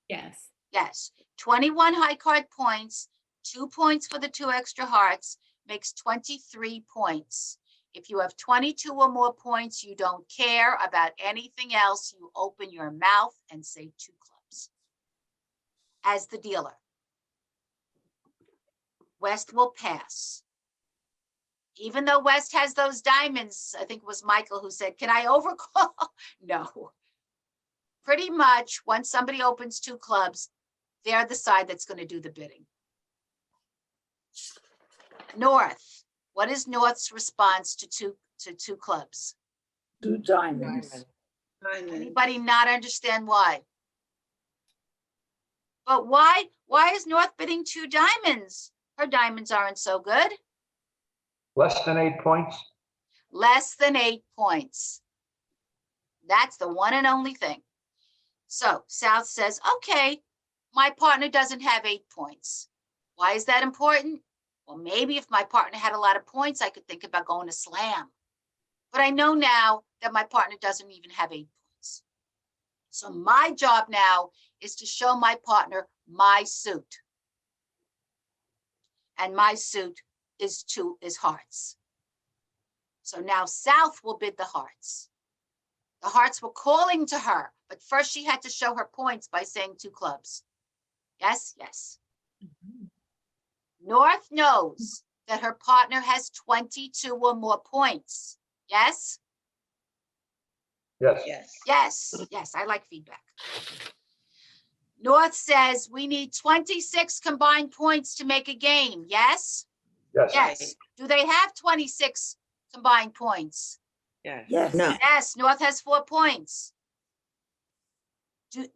S11: Yes.
S1: Yes. 21 high card points, 2 points for the 2 extra hearts, makes 23 points. If you have 22 or more points, you don't care about anything else. You open your mouth and say 2 clubs as the dealer. West will pass. Even though West has those diamonds, I think it was Michael who said, can I overcall? No. Pretty much, once somebody opens 2 clubs, they're the side that's going to do the bidding. North. What is North's response to two clubs?
S12: 2 diamonds.
S4: Diamond.
S1: Anybody not understand why? But why is North bidding 2 diamonds? Her diamonds aren't so good.
S3: Less than 8 points?
S1: Less than 8 points. That's the one and only thing. So South says, okay, my partner doesn't have 8 points. Why is that important? Well, maybe if my partner had a lot of points, I could think about going to slam. But I know now that my partner doesn't even have 8 points. So my job now is to show my partner my suit. And my suit is hearts. So now South will bid the hearts. The hearts were calling to her, but first she had to show her points by saying 2 clubs. Yes, yes. North knows that her partner has 22 or more points. Yes?
S3: Yes.
S4: Yes.
S1: Yes, yes, I like feedback. North says we need 26 combined points to make a game. Yes?
S3: Yes.
S1: Yes. Do they have 26 combined points?
S4: Yes.
S12: Yes.
S7: No.
S1: Yes, North has 4 points.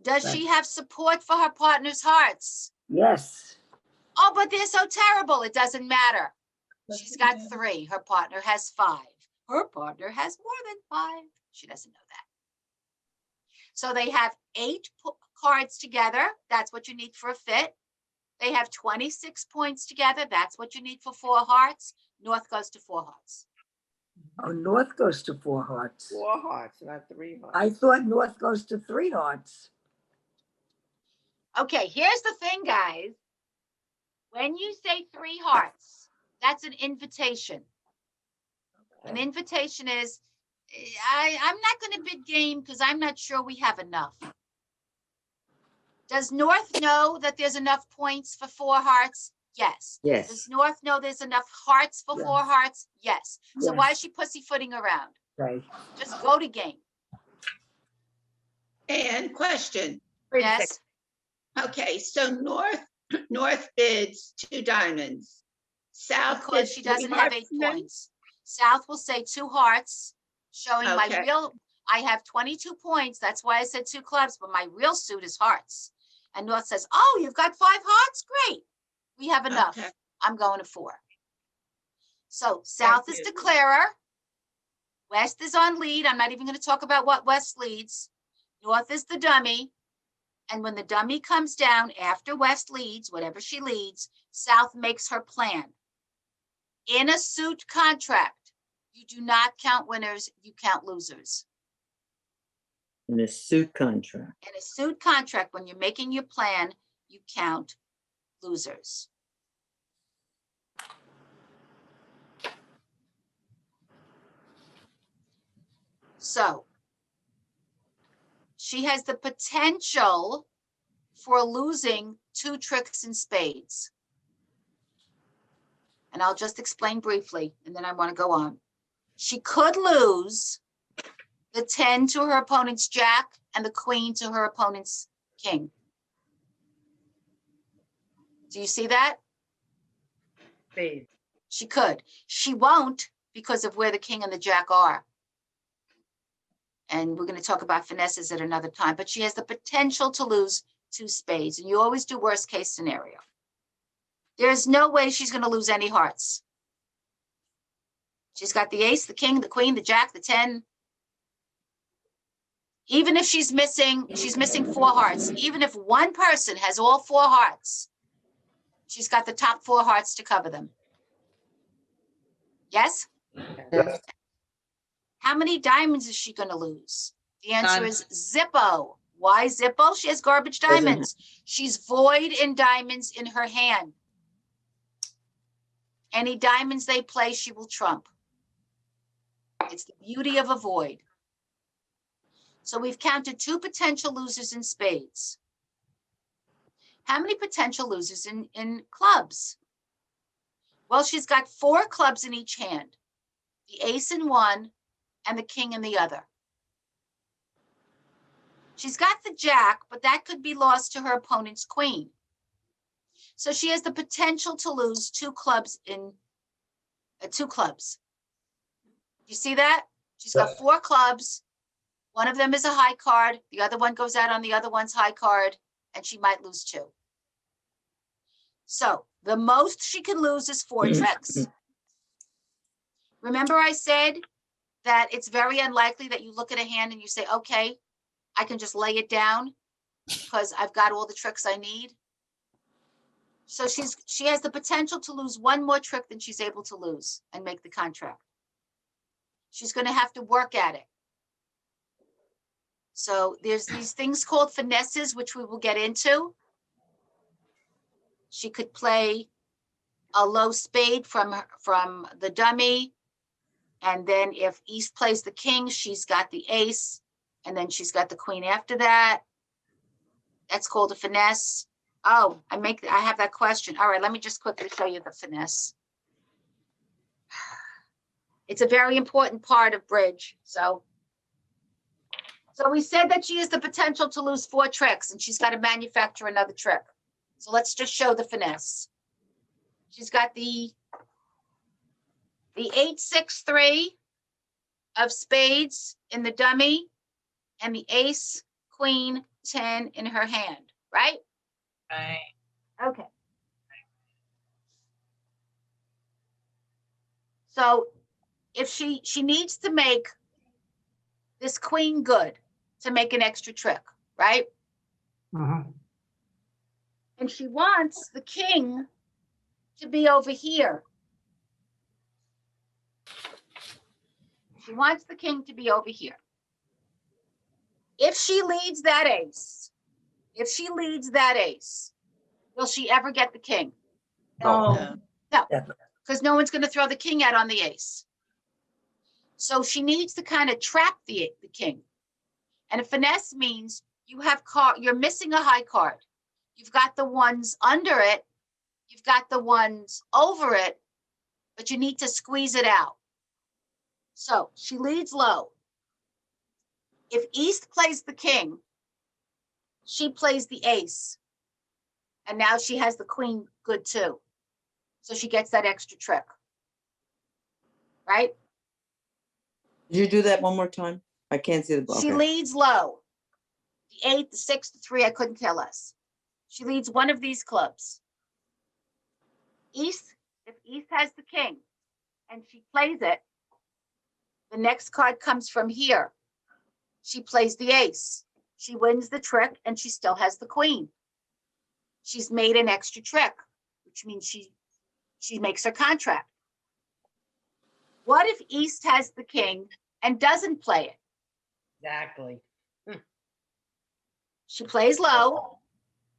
S1: Does she have support for her partner's hearts?
S12: Yes.
S1: Oh, but they're so terrible. It doesn't matter. She's got 3. Her partner has 5. Her partner has more than 5. She doesn't know that. So they have 8 cards together. That's what you need for a fit. They have 26 points together. That's what you need for 4 hearts. North goes to 4 hearts.
S12: Oh, North goes to 4 hearts.
S4: 4 hearts, not 3 hearts.
S12: I thought North goes to 3 hearts.
S1: Okay, here's the thing, guys. When you say 3 hearts, that's an invitation. An invitation is, I'm not going to bid game because I'm not sure we have enough. Does North know that there's enough points for 4 hearts? Yes.
S7: Yes.
S1: Does North know there's enough hearts for 4
S12: Yes.
S1: hearts? Yes. So why
S12: Yes.
S1: is she pussyfooting around?
S12: Okay.
S1: Just go to game.
S5: And question.
S6: Wait a
S1: Yes.
S5: Okay, so North bids 2 diamonds. South
S1: Because
S5: bids
S1: she
S5: 3
S1: doesn't have 8
S5: hearts then?
S1: points. South will say 2 hearts, showing my
S5: Okay.
S1: real, I have 22 points. That's why I said 2 clubs, but my real suit is hearts. And North says, oh, you've got 5 hearts? Great. We have enough.
S5: Okay.
S1: I'm going to 4. So South is
S5: you.
S1: declarer. West is on lead. I'm not even going to talk about what West leads. North is the dummy. And when the dummy comes down after West leads, whatever she leads, South makes her plan. In a suit contract, you do not count winners, you count losers.
S7: In a suit contract.
S1: In a suit contract, when you're making your plan, you count losers. So she has the potential for losing 2 tricks in spades. And I'll just explain briefly, and then I want to go on. She could lose the 10 to her opponent's jack and the queen to her opponent's king. Do you see that?
S6: spade.
S1: She could. She won't because of where the king and the jack are. And we're going to talk about finesses at another time, but she has the potential to lose 2 spades, and you always do worst case scenario. There's no way she's going to lose any hearts. She's got the ace, the king, the queen, the jack, the 10. Even if she's missing 4 hearts. Even if one person has all 4 hearts, she's got the top 4 hearts to cover them. Yes?
S12: Yes.
S1: How many diamonds is she going to lose? The answer
S8: None.
S1: is zippo. Why Zippo? She has garbage
S7: Doesn't-
S1: diamonds. She's void in diamonds in her hand. Any diamonds they play, she will trump. It's the beauty of a void. So we've counted 2 potential losers in spades. How many potential losers in clubs? Well, she's got 4 clubs in each hand, the ace in one and the king in the other. She's got the jack, but that could be lost to her opponent's queen. So she has the potential to lose 2 clubs in 2 clubs. You see that? She's got 4 clubs. One of them is a high card. The other one goes out on the other one's high card, and she might lose 2. So the most she can lose is 4 tricks. Remember I said that it's very unlikely that you look at a hand and you say, okay, I can just lay it down because I've got all the tricks I need. So she has the potential to lose 1 more trick than she's able to lose and make the contract. She's going to have to work at it. So there's these things called finesses, which we will get into. She could play a low spade from the dummy. And then if East plays the king, she's got the ace. And then she's got the queen after that. That's called a finesse. Oh, I have that question. All right, let me just quickly show you the finesse. It's a very important part of bridge. So we said that she has the potential to lose 4 tricks and she's got to manufacture another trick. So let's just show the finesse. She's got the 8-6-3 of spades in the dummy and the ace, queen, 10 in her hand, right?
S9: Right.
S1: Okay. So if she needs to make this queen good to make an extra trick, right?
S3: Mhm.
S1: And she wants the king to be over here. She wants the king to be over here. If she leads that ace, will she ever get the king?
S9: No.
S1: No,
S12: Never.
S1: because no one's going to throw the king out on the ace. So she needs to kind of trap the king. And a finesse means you're missing a high card. You've got the ones under it, you've got the ones over it, but you need to squeeze it out. So she leads low. If East plays the king, she plays the ace. And now she has the queen good too. So she gets that extra trick. Right?
S7: Did you do that one more time? I can't see the block.
S1: She leads low. The 8, the 6, the 3, I couldn't care less. She leads one of these clubs. If East has the king and she plays it, the next card comes from here. She plays the ace. She wins the trick and she still has the queen. She's made an extra trick, which means she makes her contract. What if East has the king and doesn't play it?
S6: Exactly.
S1: She plays low,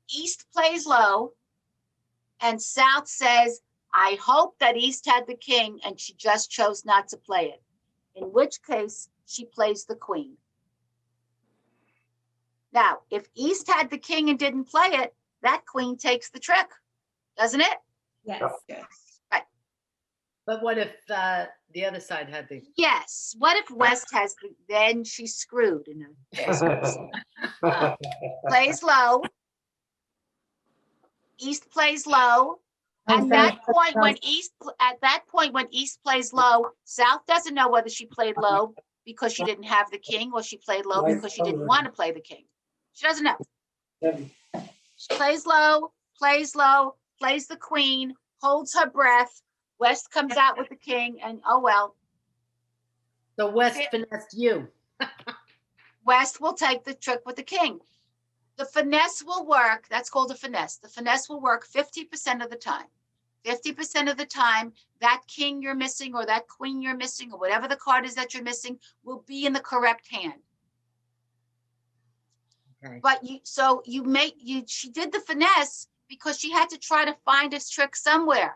S1: East plays low, and South says, I hope that East had the king and she just chose not to play it. In which case, she plays the queen. Now, if East had the king and didn't play it, that queen takes the trick, doesn't it?
S11: Yes.
S5: Yes.
S6: But what if the other side had the?
S1: Yes. What if West has the, then she's screwed. Plays low. East plays low. At that point when East plays low, South doesn't know whether she played low because she didn't have the king or she played low because she didn't want to play the king. She doesn't know. She plays low, plays the queen, holds her breath. West comes out with the king and oh well.
S6: So West finessed you.
S1: West will take the trick with the king. The finesse will work. That's called a finesse. The finesse will work 50% of the time. 50% of the time, that king you're missing or that queen you're missing or whatever the card is that you're missing will be in the correct hand.
S6: Okay.
S1: But she did the finesse because she had to try to find this trick somewhere.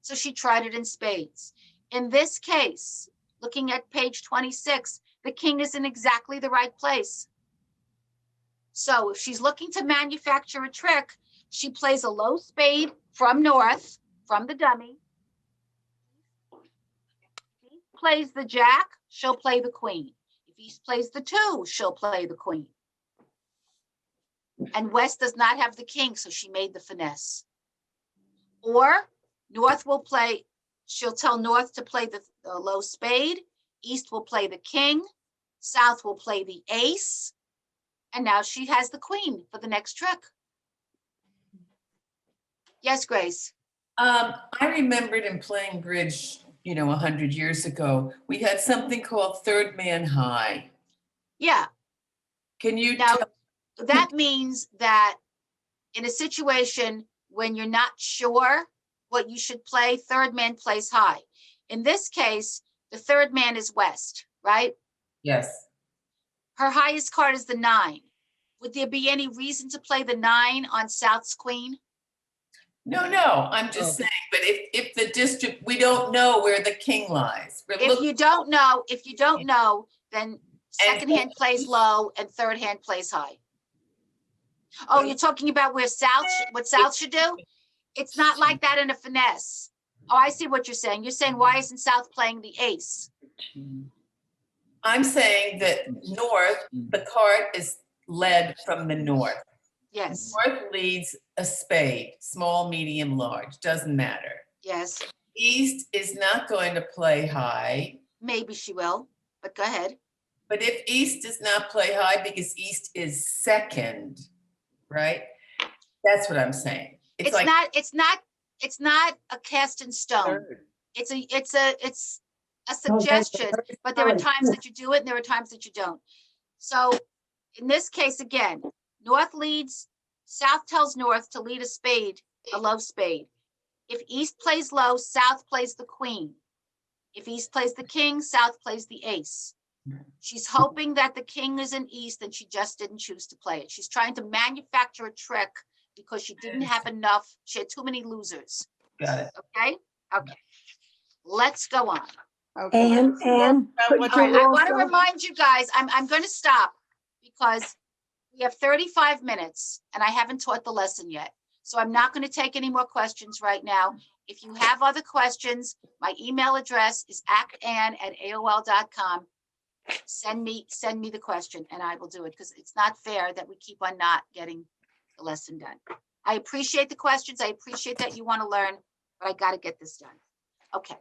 S1: So she tried it in spades. In this case, looking at page 26, the king is in exactly the right place. So if she's looking to manufacture a trick, she plays a low spade from north, from the dummy. If he plays the jack, she'll play the queen. If he plays the 2, she'll play the queen. And West does not have the king, so she made the finesse. Or North will play, she'll tell North to play the low spade, East will play the king, South will play the ace, and now she has the queen for the next trick. Yes, Grace?
S13: I remembered in playing bridge, 100 years ago, we had something called third man high.
S1: Yeah.
S13: Can you
S1: Now,
S13: tell?
S1: that means that in a situation when you're not sure what you should play, third man plays high. In this case, the third man is West, right?
S13: Yes.
S1: Her highest card is the 9. Would there be any reason to play the 9 on South's queen?
S13: No, I'm just saying, but if the district, we don't know where the king lies.
S1: If you don't know, then second hand plays low and third hand plays high. Oh, you're talking about where what South should do? It's not like that in a finesse. Oh, I see what you're saying. You're saying, why isn't South playing the ace?
S13: I'm saying that north, the card is led from the north.
S1: Yes.
S13: North leads a spade, small, medium, large, doesn't matter.
S1: Yes.
S13: East is not going to play high.
S1: Maybe she will, but go ahead.
S13: But if East does not play high because East is second, right? That's what I'm saying.
S1: It's not a cast in stone. It's a suggestion, but there are times that you do it and there are times that you don't. So in this case, again, North leads, South tells North to lead a spade, a low spade. If East plays low, South plays the queen. If East plays the king, South plays the ace. She's hoping that the king is in East and she just didn't choose to play it. She's trying to manufacture a trick because she didn't have enough. She had too many losers.
S13: Got it.
S1: Okay? Let's go on.
S12: And
S1: All right, I want to remind you guys, I'm going to stop because we have 35 minutes and I haven't taught the lesson yet. So I'm not going to take any more questions right now. If you have other questions, my email address is actann@aol.com. Send me the question and I will do it because it's not fair that we keep on not getting the lesson done. I appreciate the questions. I appreciate that you want to learn, but I got to get this done. Okay.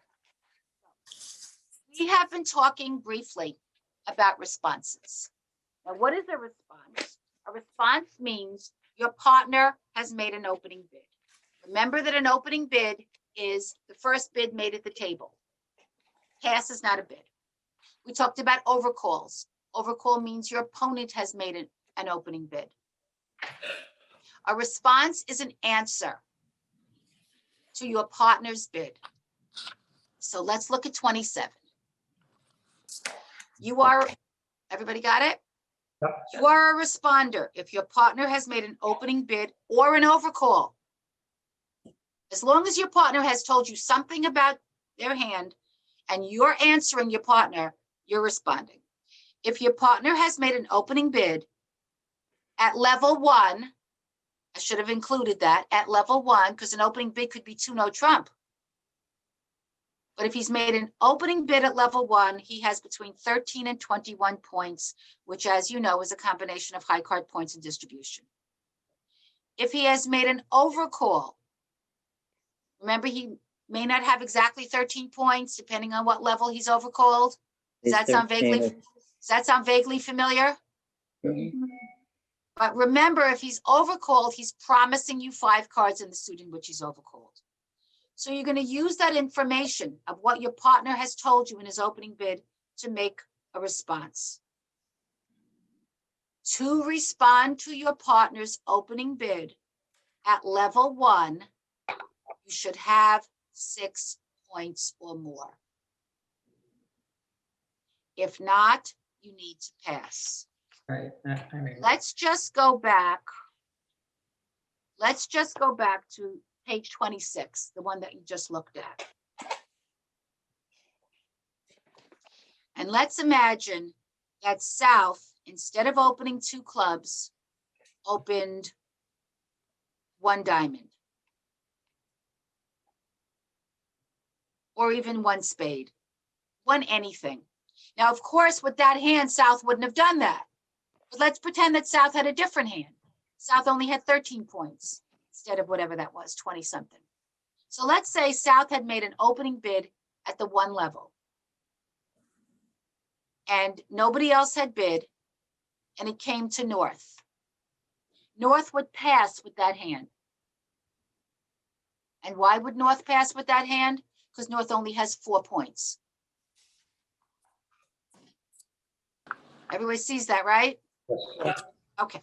S1: We have been talking briefly about responses. Now, what is a response? A response means your partner has made an opening bid. Remember that an opening bid is the first bid made at the table. Pass is not a bid. We talked about overcalls. Overcall means your opponent has made an opening bid. A response is an answer to your partner's bid. So let's look at 27. Everybody got it?
S3: Yep.
S1: You are a responder if your partner has made an opening bid or an overcall. As long as your partner has told you something about their hand and you're answering your partner, you're responding. If your partner has made an opening bid at level 1, I should have included that at level 1 because an opening bid could be 2 no trump. But if he's made an opening bid at level 1, he has between 13 and 21 points, which, as you know, is a combination of high card points and distribution. If he has made an overcall, remember he may not have exactly 13 points, depending on what level he's overcalled. Does that sound vaguely familiar?
S8: Mm-hmm.
S1: But remember, if he's overcalled, he's promising you 5 cards in the suit in which he's overcalled. So you're going to use that information of what your partner has told you in his opening bid to make a response. To respond to your partner's opening bid at level 1, you should have 6 points or more. If not, you need to pass.
S13: Right. I remember.
S1: Let's just go back. Let's just go back to page 26, the one that you just looked at. And let's imagine that South, instead of opening 2 clubs, opened 1 diamond. Or even 1 spade, 1 anything. Now, of course, with that hand, South wouldn't have done that. But let's pretend that South had a different hand. South only had 13 points instead of whatever that was, 20 something. So let's say South had made an opening bid at the 1 level. And nobody else had bid, and it came to North. North would pass with that hand. And why would North pass with that hand? Because North only has 4 points. Everybody sees that, right?
S3: Yes.
S1: Okay.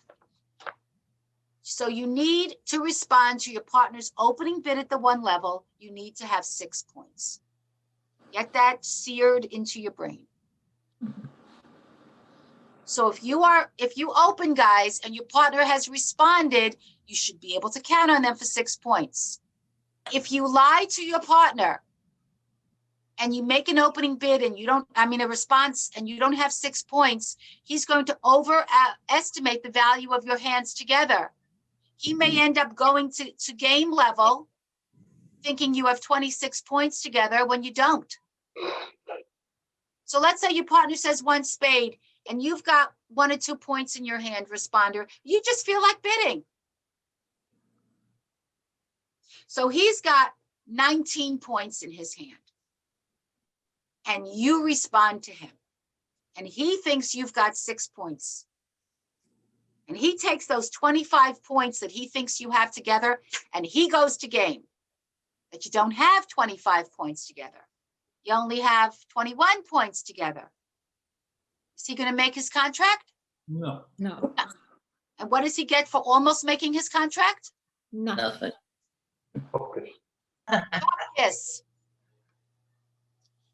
S1: So you need to respond to your partner's opening bid at the 1 level. You need to have 6 points. Get that seared into your brain. So if you open, guys, and your partner has responded, you should be able to count on them for 6 points. If you lie to your partner and you make an opening bid and a response, and you don't have 6 points, he's going to overestimate the value of your hands together. He may end up going to game level thinking you have 26 points together when you don't. So let's say your partner says 1 spade and you've got 1 or 2 points in your hand, responder. You just feel like bidding. So he's got 19 points in his hand. And you respond to him. And he thinks you've got 6 points. And he takes those 25 points that he thinks you have together, and he goes to game. But you don't have 25 points together. You only have 21 points together. Is he going to make his contract?
S13: No.
S11: No,
S1: And what does he get for almost making his contract?
S11: no.
S8: Nothing.
S3: Focus.
S1: Yes.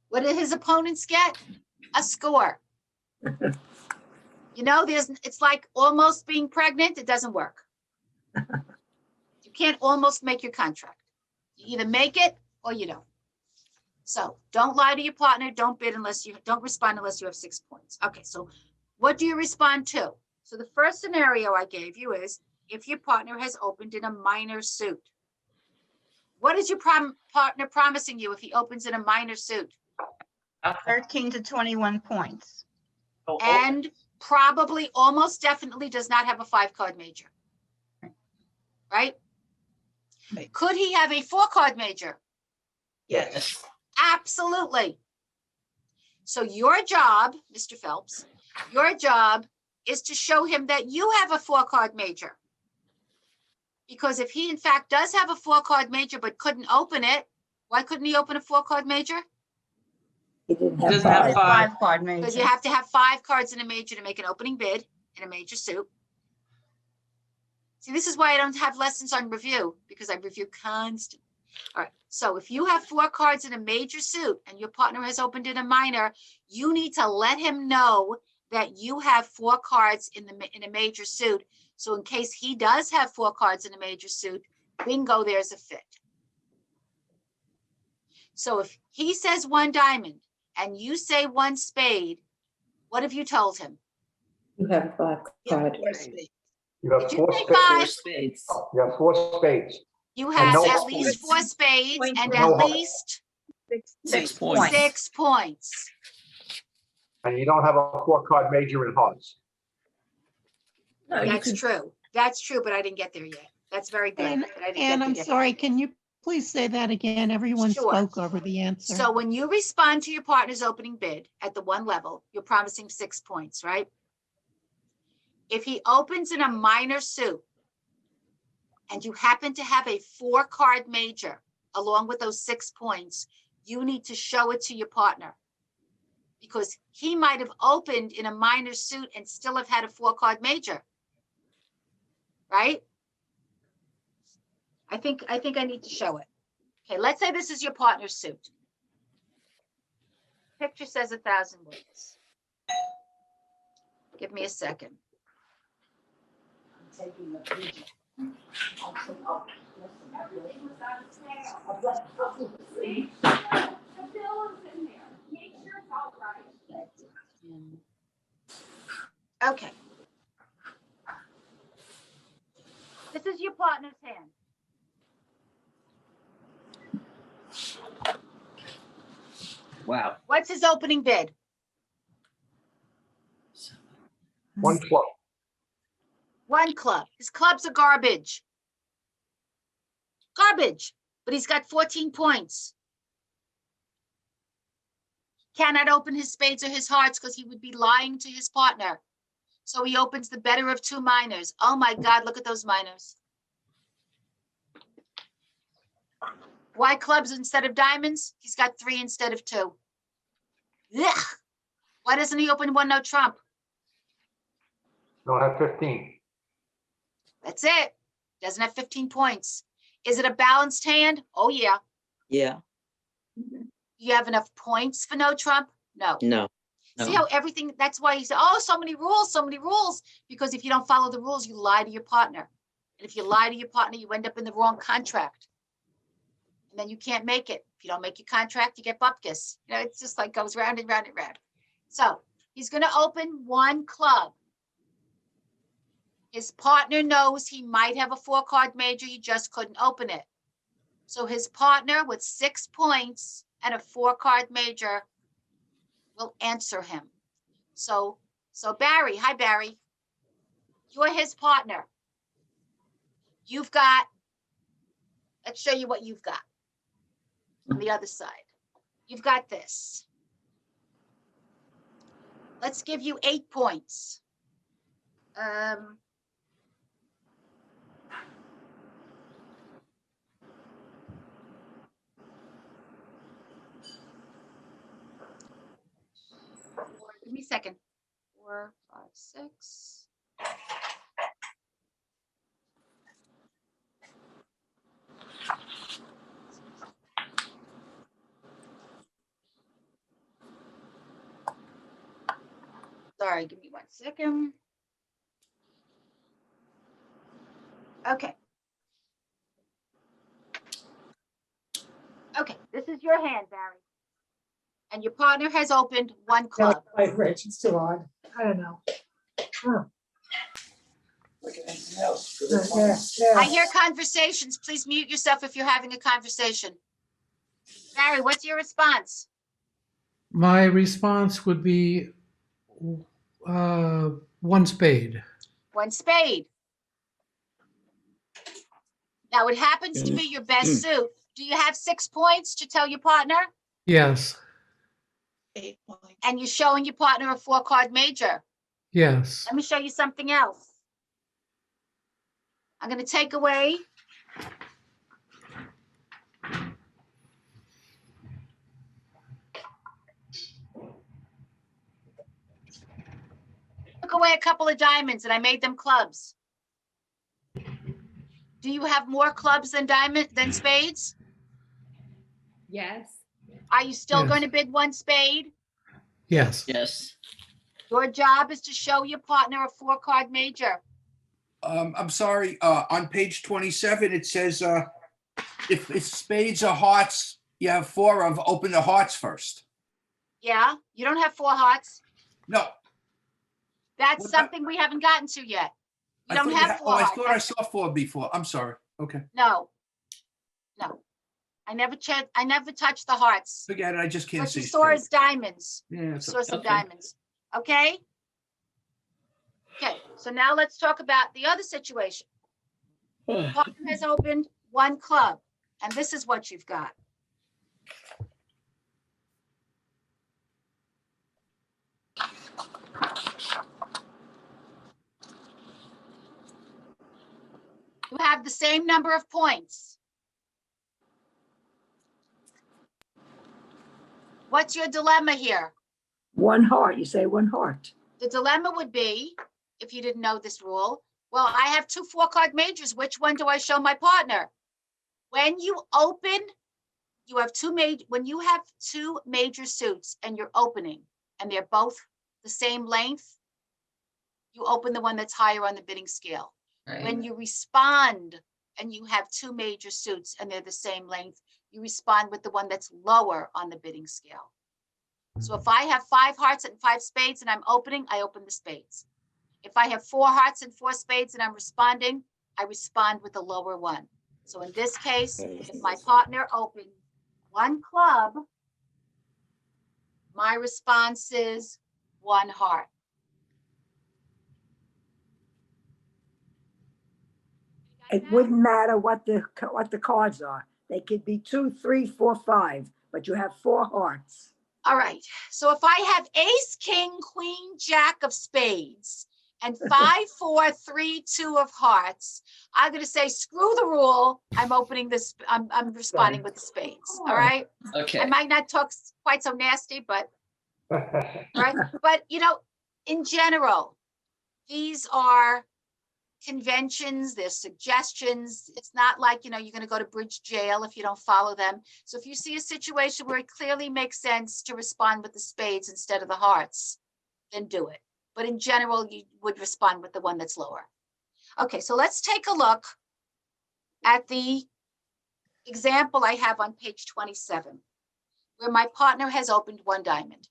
S1: What did his opponents get? A score. You know, it's like almost being pregnant. It doesn't work. You can't almost make your contract. You either make it or you don't. So don't lie to your partner. Don't respond unless you have 6 points. Okay, so what do you respond to? So the first scenario I gave you is if your partner has opened in a minor suit. What is your partner promising you if he opens in a minor suit?
S5: 13 to 21 points.
S1: And probably almost definitely does not have a 5-card major. Right?
S5: Right.
S1: Could he have a 4-card major?
S5: Yes.
S1: Absolutely. So your job, Mr. Phelps, your job is to show him that you have a 4-card major. Because if he in fact does have a 4-card major but couldn't open it, why couldn't he open a 4-card major?
S12: He didn't
S13: Doesn't
S12: have
S13: have
S12: five.
S5: 5-card major.
S1: Because you have to have 5 cards in a major to make an opening bid in a major suit. See, this is why I don't have lessons on review, because I review constant. All right, so if you have 4 cards in a major suit and your partner has opened in a minor, you need to let him know that you have 4 cards in a major suit. So in case he does have 4 cards in a major suit, bingo, there's a fit. So if he says 1 diamond and you say 1 spade, what have you told him?
S11: You have a 5-card.
S3: You have
S1: Did you
S3: 4
S1: say
S3: spades.
S1: 5?
S8: Spades.
S3: You have 4 spades.
S1: You have
S3: no
S1: at
S3: points.
S1: least 4 spades
S5: Points
S1: and
S5: for
S1: at
S3: no hearts.
S1: least
S8: 6 points.
S1: 6 points.
S3: And you don't have a 4-card major in hearts.
S11: No, you
S1: That's
S11: could,
S1: true. That's true, but I didn't get there yet. That's very good.
S14: And,
S1: but I didn't
S14: and
S1: get
S14: I'm
S1: there yet.
S14: sorry, can you please say that again? Everyone
S1: Sure.
S14: spoke over the answer.
S1: So when you respond to your partner's opening bid at the 1 level, you're promising 6 points, right? If he opens in a minor suit and you happen to have a 4-card major along with those 6 points, you need to show it to your partner. Because he might have opened in a minor suit and still have had a 4-card major. Right? I think I need to show it. Okay, let's say this is your partner's suit. Picture says 1,000 words. Give me a second. Okay. This is your partner's hand.
S8: Wow.
S1: What's his opening bid?
S3: One club.
S1: One club. His clubs are garbage. Garbage. But he's got 14 points. Cannot open his spades or his hearts because he would be lying to his partner. So he opens the better of two minors. Oh my God, look at those minors. Why clubs instead of diamonds? He's got 3 instead of 2. Ugh. Why doesn't he open one no trump?
S3: Don't have 15.
S1: That's it. Doesn't have 15 points. Is it a balanced hand? Oh yeah.
S7: Yeah,
S1: You have enough points for no trump? No.
S7: no.
S1: See how everything, that's why you say, oh, so many rules. Because if you don't follow the rules, you lie to your partner. And if you lie to your partner, you end up in the wrong contract. And then you can't make it. If you don't make your contract, you get bupkis. You know, it's just like goes round and round and round. So he's going to open one club. His partner knows he might have a 4-card major. He just couldn't open it. So his partner with 6 points and a 4-card major will answer him. So Barry, hi Barry. You're his partner. You've got, let's show you what you've got on the other side. You've got this. Let's give you 8 points. Give me a second. 4, 5, 6. Sorry, give me 1 second. Okay. Okay, this is your hand, Barry. And your partner has opened one club.
S12: Right, Rich, it's too hard. I don't know. Huh.
S1: I hear conversations. Please mute yourself if you're having a conversation. Barry, what's your response?
S15: My response would be one spade.
S1: One spade. Now it happens to be your best suit. Do you have 6 points to tell your partner?
S15: Yes,
S5: 8 points.
S1: And you're showing your partner a 4-card major.
S15: yes.
S1: Let me show you something else. I'm going to take away a couple of diamonds and I made them clubs. Do you have more clubs than spades?
S6: Yes.
S1: Are you still
S15: Yes.
S1: going to bid one spade?
S15: Yes.
S8: Yes.
S1: Your job is to show your partner a 4-card major.
S2: I'm sorry, on page 27, it says, if spades or hearts, you have 4 of, open the hearts first.
S1: Yeah, you don't have 4 hearts.
S2: No.
S1: That's
S2: What about-
S1: something we haven't gotten to yet. You don't
S2: thought
S1: have 4
S2: I
S1: hearts.
S2: thought I saw 4 before. I'm sorry. Okay,
S1: No. I never touched the hearts.
S2: forget it. I just can't
S1: What
S2: see
S1: you saw
S2: straight.
S1: is diamonds.
S2: Yeah,
S1: You
S2: it's
S1: saw some
S8: okay.
S1: diamonds. Okay? Okay, so now let's talk about the other situation. Partner has opened one club, and this is what you've got. You have the same number of points. What's your dilemma here?
S12: One heart, you say one heart.
S1: The dilemma would be, if you didn't know this rule, well, I have 2 4-card majors. Which one do I show my partner? When you open, you have when you have 2 major suits and you're opening, and they're both the same length, you open the one that's higher on the bidding scale. When
S13: Right.
S1: you respond and you have two major suits and they're the same length, you respond with the one that's lower on the bidding scale. So if I have 5 hearts and 5 spades and I'm opening, I open the spades. If I have 4 hearts and 4 spades and I'm responding, I respond with the lower one. So in this case, if my partner opens 1 club, my response is 1 heart.
S12: It wouldn't matter what the cards are. They could be 2, 3, 4, 5, but you have 4 hearts.
S1: All right, so if I have ace, king, queen, jack of spades, and 5, 4, 3, 2 of hearts, I'm gonna say, screw the rule. I'm opening this, I'm responding with the spades, all right? I
S8: Okay.
S1: might not talk quite so nasty, but, all right? But, you know, in general, these are conventions, they're suggestions. It's not like, you know, you're going to go to bridge jail if you don't follow them. So if you see a situation where it clearly makes sense to respond with the spades instead of the hearts, then do it. But in general, you would respond with the one that's lower. Okay, so let's take a look at the example I have on page 27, where my partner has opened 1 diamond.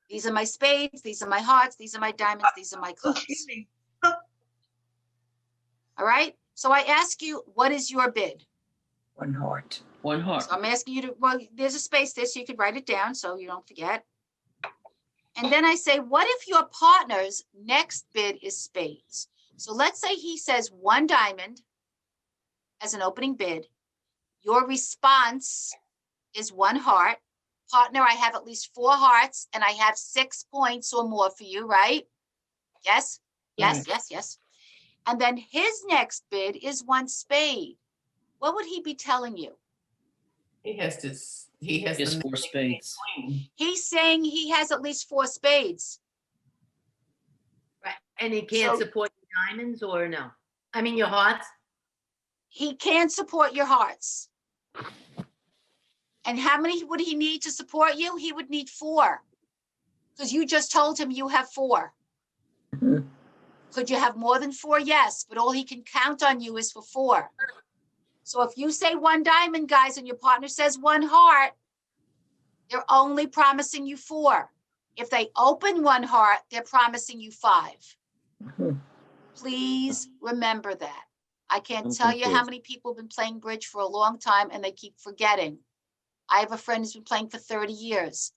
S1: These are my spades, these are my hearts, these are my diamonds, these are my clubs. All right, so I ask you, what is your bid?
S12: 1 heart.
S8: 1 heart.
S1: So I'm asking you to, well, there's a space there, so you could write it down so you don't forget. And then I say, what if your partner's next bid is spades? So let's say he says 1 diamond as an opening bid. Your response is 1 heart. Partner, I have at least 4 hearts and I have 6 points or more for you, right? Yes, yes,
S12: Right.
S1: yes, yes. And then his next bid is 1 spade. What would he be telling you?
S13: He has
S8: Just
S13: the
S8: 4 spades.
S13: queen.
S1: He's saying he has at least 4 spades.
S6: Right, and he can't
S1: So-
S6: support your diamonds or no? I mean, your hearts?
S1: He can't support your hearts. And how many would he need to support you? He would need 4. Because you just told him you have 4.
S12: Mhm.
S1: Could you have more than 4? Yes, but all he can count on you is for 4. So if you say 1 diamond, guys, and your partner says 1 heart, they're only promising you 4. If they open 1 heart, they're promising you 5.
S12: Mhm.
S1: Please remember that. I can't
S8: I'm
S1: tell you how
S8: confused.
S1: many people have been playing bridge for a long time and they keep forgetting. I have a friend who's been playing for 30 years.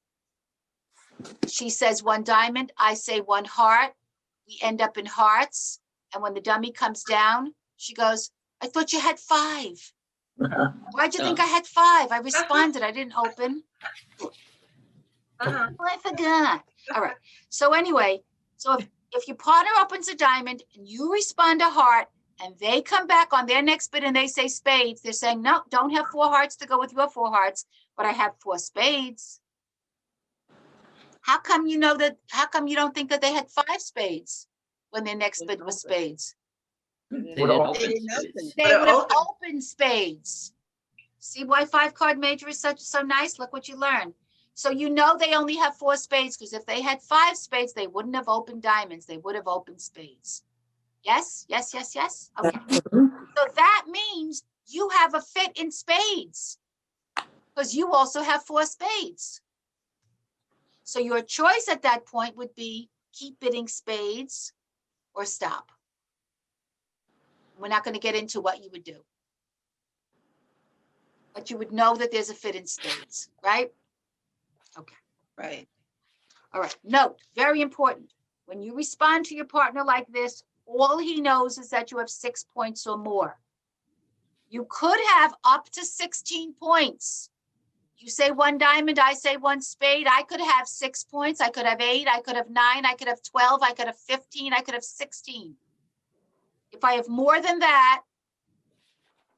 S1: She says 1 diamond, I say 1 heart. We end up in hearts. And when the dummy comes down, she goes, I thought you had 5. Why'd you think I had 5? I responded, I didn't open.
S9: Uh-huh.
S1: Oh, I forgot. All right. So anyway, so if your partner opens a diamond and you respond to heart and they come back on their next bid and they say spades, they're saying, no, don't have 4 hearts to go with your 4 hearts, but I have 4 spades. How come you know that? How come you don't think that they had 5 spades when their next bid was spades?
S8: They
S4: They
S8: didn't open
S4: didn't
S8: spades.
S4: open.
S1: They
S9: But
S1: would have
S9: open.
S1: opened spades. See why 5 card major is so nice? Look what you learned. So you know they only have 4 spades because if they had 5 spades, they wouldn't have opened diamonds. They would have opened spades. Yes, yes, yes, yes. Okay. So that means you have a fit in spades because you also have 4 spades. So your choice at that point would be keep bidding spades or stop. We're not going to get into what you would do. But you would know that there's a fit in spades, right? Okay.
S4: Right.
S1: All right. Note, very important. When you respond to your partner like this, all he knows is that you have 6 points or more. You could have up to 16 points. You say 1 diamond, I say 1 spade. I could have 6 points. I could have 8. I could have 9. I could have 12. I could have 15. I could have 16. If I have more than that,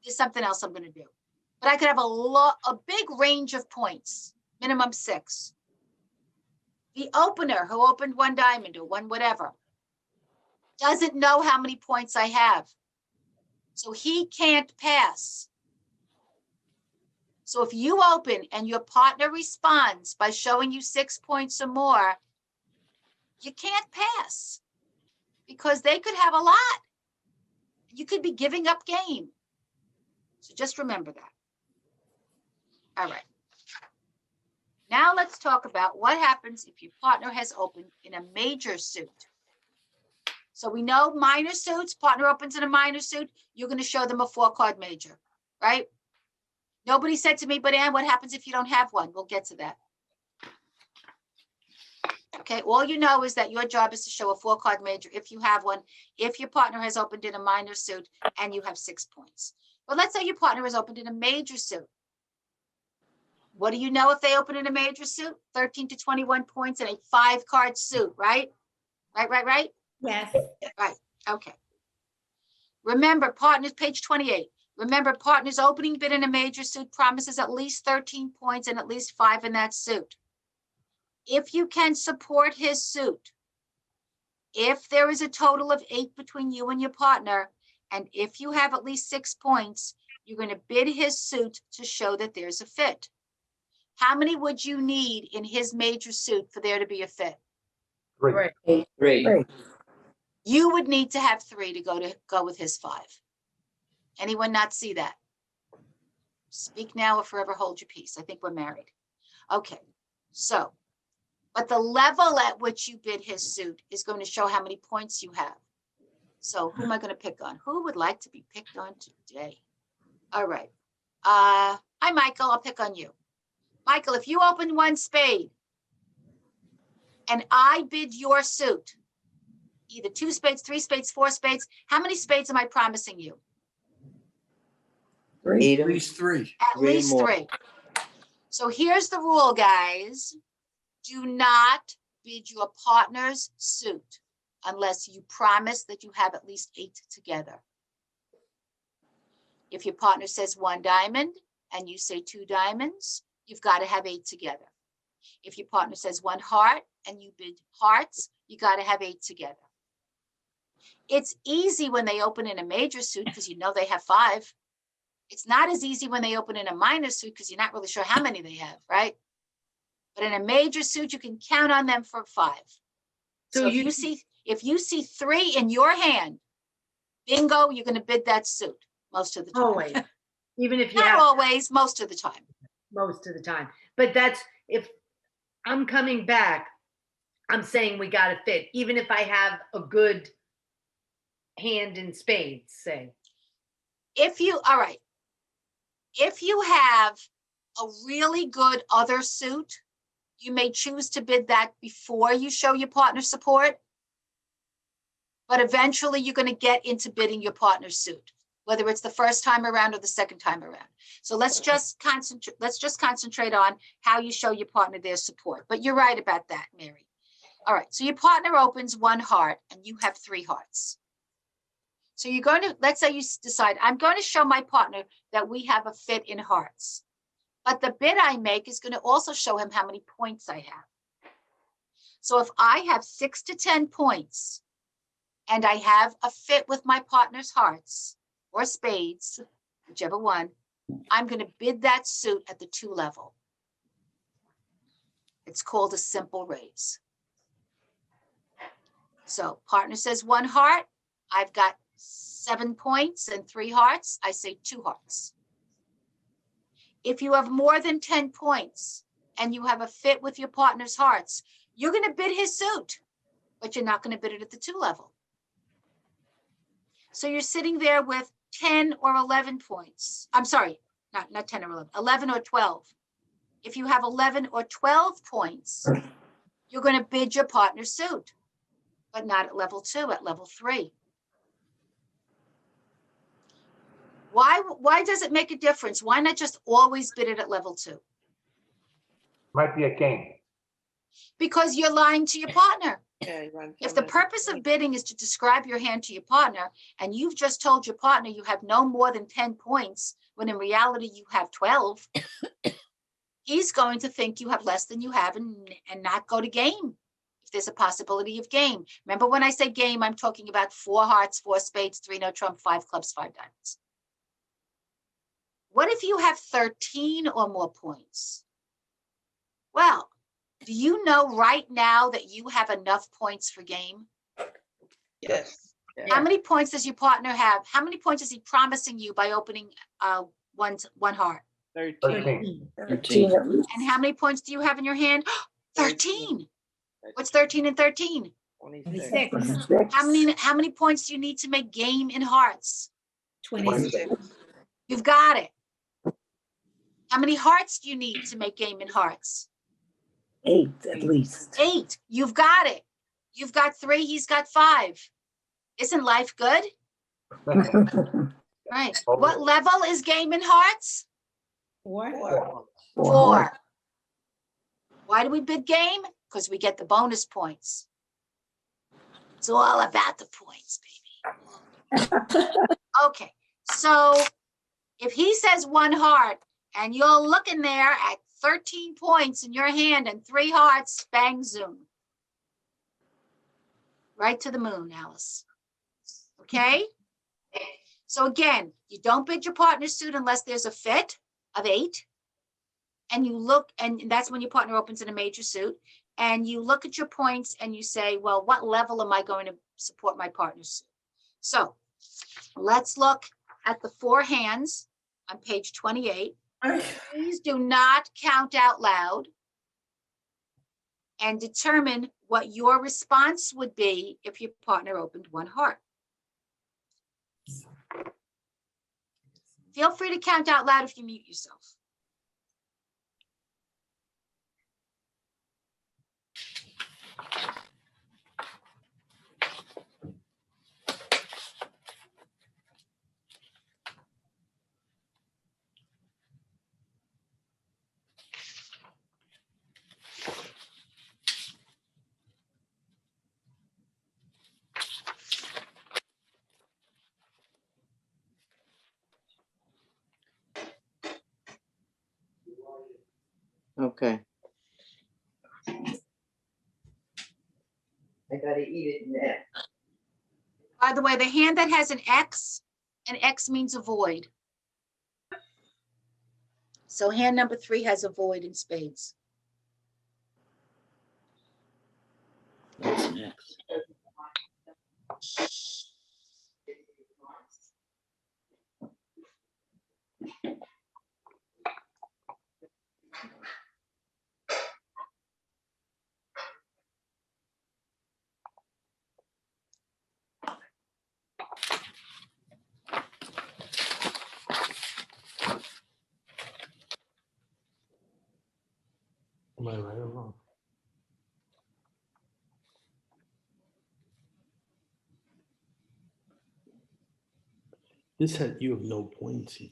S1: there's something else I'm going to do. But I could have a big range of points, minimum 6. The opener who opened 1 diamond or 1 whatever doesn't know how many points I have. So he can't pass. So if you open and your partner responds by showing you 6 points or more, you can't pass. because they could have a lot. You could be giving up game. So just remember that. All right. Now let's talk about what happens if your partner has opened in a major suit. So we know minor suits, partner opens in a minor suit, you're going to show them a 4-card major, right? Nobody said to me, but Anne, what happens if you don't have one? We'll get to that. Okay, all you know is that your job is to show a 4-card major if you have one, if your partner has opened in a minor suit and you have 6 points. But let's say your partner has opened in a major suit. What do you know if they open in a major suit? 13 to 21 points in a 5-card suit, right? Right?
S11: Yes.
S1: Right, okay. Remember, partners, page 28. Remember, partner's opening bid in a major suit promises at least 13 points and at least 5 in that suit. If you can support his suit, if there is a total of 8 between you and your partner, and if you have at least 6 points, you're going to bid his suit to show that there's a fit. How many would you need in his major suit for there to be a fit?
S3: 3.
S6: Right.
S7: 3.
S1: You would need to have 3 to go with his 5. Anyone not see that? Speak now or forever hold your peace. I think we're married. Okay, so, but the level at which you bid his suit is going to show how many points you have. So who am I going to pick on? Who would like to be picked on today? All right. Hi, Michael. I'll pick on you. Michael, if you open 1 spade and I bid your suit, either 2 spades, 3 spades, 4 spades, how many spades am I promising you?
S7: 3.
S2: At least 3.
S1: At least 3. So here's the rule, guys. Do not bid your partner's suit unless you promise that you have at least 8 together. If your partner says 1 diamond and you say 2 diamonds, you've got to have 8 together. If your partner says 1 heart and you bid hearts, you got to have 8 together. It's easy when they open in a major suit because you know they have 5. It's not as easy when they open in a minor suit because you're not really sure how many they have, right? But in a major suit, you can count on them for 5. So if you see 3 in your hand, bingo, you're going to bid that suit most of the time.
S6: Always. Even if you
S1: Not
S6: have
S1: always, most of the time.
S6: most of the time. But that's if I'm coming back, I'm saying we got to fit, even if I have a good hand in spades, say.
S1: All right. If you have a really good other suit, you may choose to bid that before you show your partner support. But eventually you're going to get into bidding your partner's suit, whether it's the first time around or the second time around. So let's just concentrate on how you show your partner their support. But you're right about that, Mary. All right, so your partner opens 1 heart and you have 3 hearts. So you're going to, let's say you decide, I'm going to show my partner that we have a fit in hearts. But the bid I make is going to also show him how many points I have. So if I have 6 to 10 points and I have a fit with my partner's hearts or spades, whichever one, I'm going to bid that suit at the 2 level. It's called a simple raise. So partner says 1 heart, I've got 7 points and 3 hearts, I say 2 hearts. If you have more than 10 points and you have a fit with your partner's hearts, you're going to bid his suit, but you're not going to bid it at the 2 level. So you're sitting there with 10 or 11 points. I'm sorry, not 10 or 11, 11 or 12. If you have 11 or 12 points, you're going to bid your partner's suit, but not at level 2, at level 3. Why does it make a difference? Why not just always bid it at level 2?
S3: Might be a game.
S1: Because you're lying to your partner.
S4: Yeah, you run
S1: If the
S4: from it.
S1: purpose of bidding is to describe your hand to your partner, and you've just told your partner you have no more than 10 points, when in reality you have 12, he's going to think you have less than you have and not go to game. If there's a possibility of game. Remember when I say game, I'm talking about 4 hearts, 4 spades, 3 no trump, 5 clubs, 5 diamonds. What if you have 13 or more points? Well, do you know right now that you have enough points for game?
S4: Yes.
S1: How many points does your partner have? How many points is he promising you by opening one heart?
S12: 13.
S8: 13.
S12: At least.
S1: And how many points do you have in your hand? 13. What's 13 and 13?
S11: 26,
S12: 26.
S1: How many points do you need to make game in hearts?
S11: 26.
S1: You've got it. How many hearts do you need to make game in hearts?
S12: 8 at least.
S1: 8. You've got it. You've got 3, he's got 5. Isn't life good? Right. What level is game in hearts?
S11: 4.
S1: 4. Why do we bid game? Because we get the bonus points. It's all about the points, baby. Okay, so if he says 1 heart and you're looking there at 13 points in your hand and 3 hearts, bang, zoom. Right to the moon, Alice. Okay? So again, you don't bid your partner suit unless there's a fit of 8. And you look, and that's when your partner opens in a major suit. And you look at your points and you say, well, what level am I going to support my partner's suit? So let's look at the 4 hands on page 28. Please do not count out loud and determine what your response would be if your partner opened 1 heart. Feel free to count out loud if you mute yourself.
S7: Okay. I gotta eat it now.
S1: By the way, the hand that has an X means a void. So hand number 3 has a void in spades.
S8: That's an X.
S15: Am I right or wrong? This had, you have no points.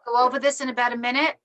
S1: Go over this in about a minute.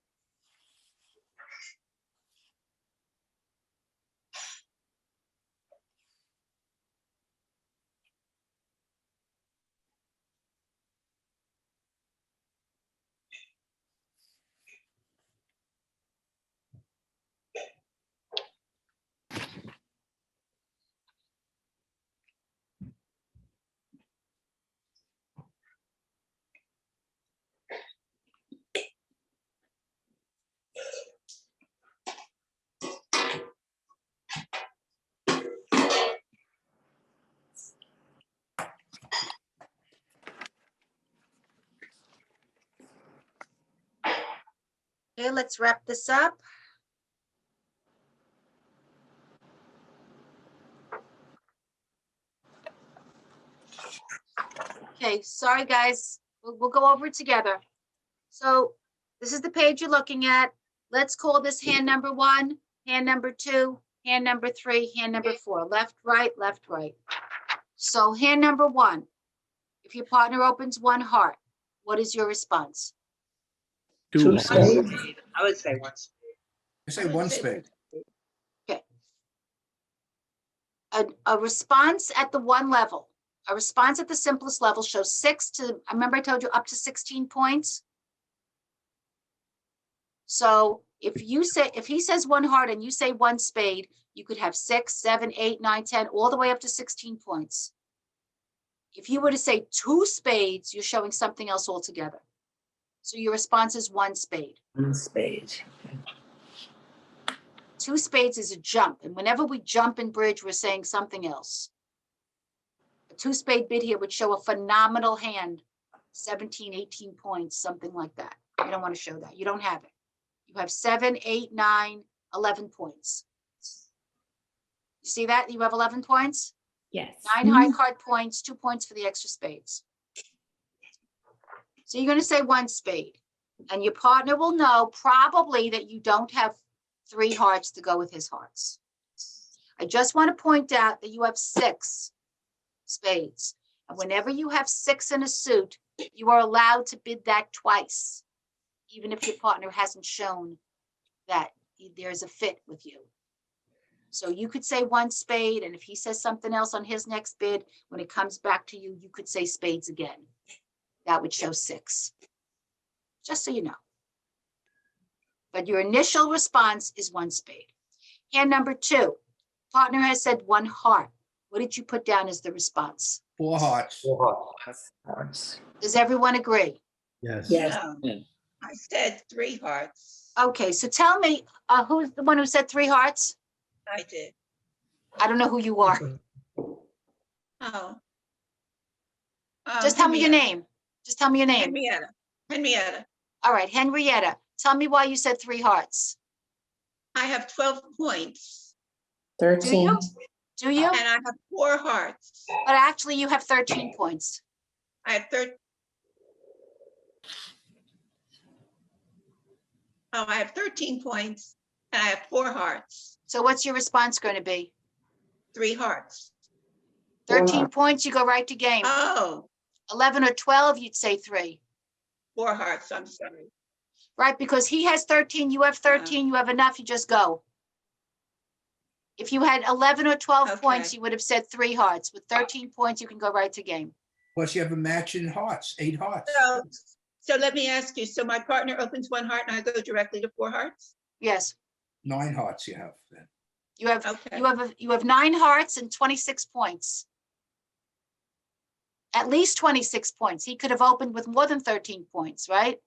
S1: Okay, let's wrap this up. Okay, sorry guys, we'll go over it together. So this is the page you're looking at. Let's call this hand number 1, hand number 2, hand number 3, hand number 4. Left, right, left, right. So hand number 1, if your partner opens 1 heart, what is your response?
S12: 2
S9: One
S12: spades.
S9: spade. I would say 1 spade.
S2: I say 1 spade.
S1: Okay. A response at the 1 level. A response at the simplest level shows 6 to, I remember I told you up to 16 points. So If he says one heart and you say one spade, you could have 6, 7, 8, 9, 10, all the way up to 16 points. If you were to say 2 spades, you're showing something else altogether. So your response is 1 spade.
S12: 1 spade.
S1: 2 spades is a jump. And whenever we jump in bridge, we're saying something else. A 2 spade bid here would show a phenomenal hand, 17, 18 points, something like that. You don't want to show that. You don't have it. You have 7, 8, 9, 11 points. You see that? You have 11 points?
S11: Yes.
S1: 9 high card points, 2 points for the extra spades. So you're going to say 1 spade. And your partner will know probably that you don't have 3 hearts to go with his hearts. I just want to point out that you have 6 spades. And whenever you have 6 in a suit, you are allowed to bid that twice, even if your partner hasn't shown that there's a fit with you. So you could say 1 spade, and if he says something else on his next bid, when it comes back to you, you could say spades again. That would show 6. Just so you know. But your initial response is 1 spade. Hand number 2, partner has said 1 heart. What did you put down as the response?
S2: 4 hearts.
S3: 4 hearts.
S1: Does everyone agree?
S15: Yes.
S12: Yes.
S8: Yeah.
S5: I said 3 hearts.
S1: Okay, so tell me, who's the one who said 3 hearts?
S5: I did.
S1: I don't know who you are.
S5: Oh.
S1: Just tell me your name. Just tell me your name.
S5: Henrietta. Henrietta.
S1: All right, Henrietta, tell me why you said 3 hearts.
S5: I have 12 points.
S1: Do
S12: 13.
S1: you? Do you?
S5: And I have 4 hearts.
S1: But actually you have 13 points.
S5: I have 13. Oh, I have 13 points and I have 4 hearts.
S1: So what's your response going to be?
S5: 3 hearts.
S1: 13 points, you go right to game.
S5: Oh,
S1: 11 or 12, you'd say 3.
S5: 4 hearts. I'm sorry.
S1: Right, because he has 13, you have 13, you have enough, you just go. If you had 11 or 12 points,
S5: Okay.
S1: you would have said 3 hearts. With 13 points, you can go right to game.
S2: Plus you have a match in hearts, 8 hearts.
S5: So let me ask you, so my partner opens 1 heart and I go directly to 4 hearts?
S1: Yes,
S2: 9 hearts you have then.
S1: you have
S5: Okay.
S1: you have 9 hearts and 26 points. At least 26 points. He could have opened with more than 13 points, right?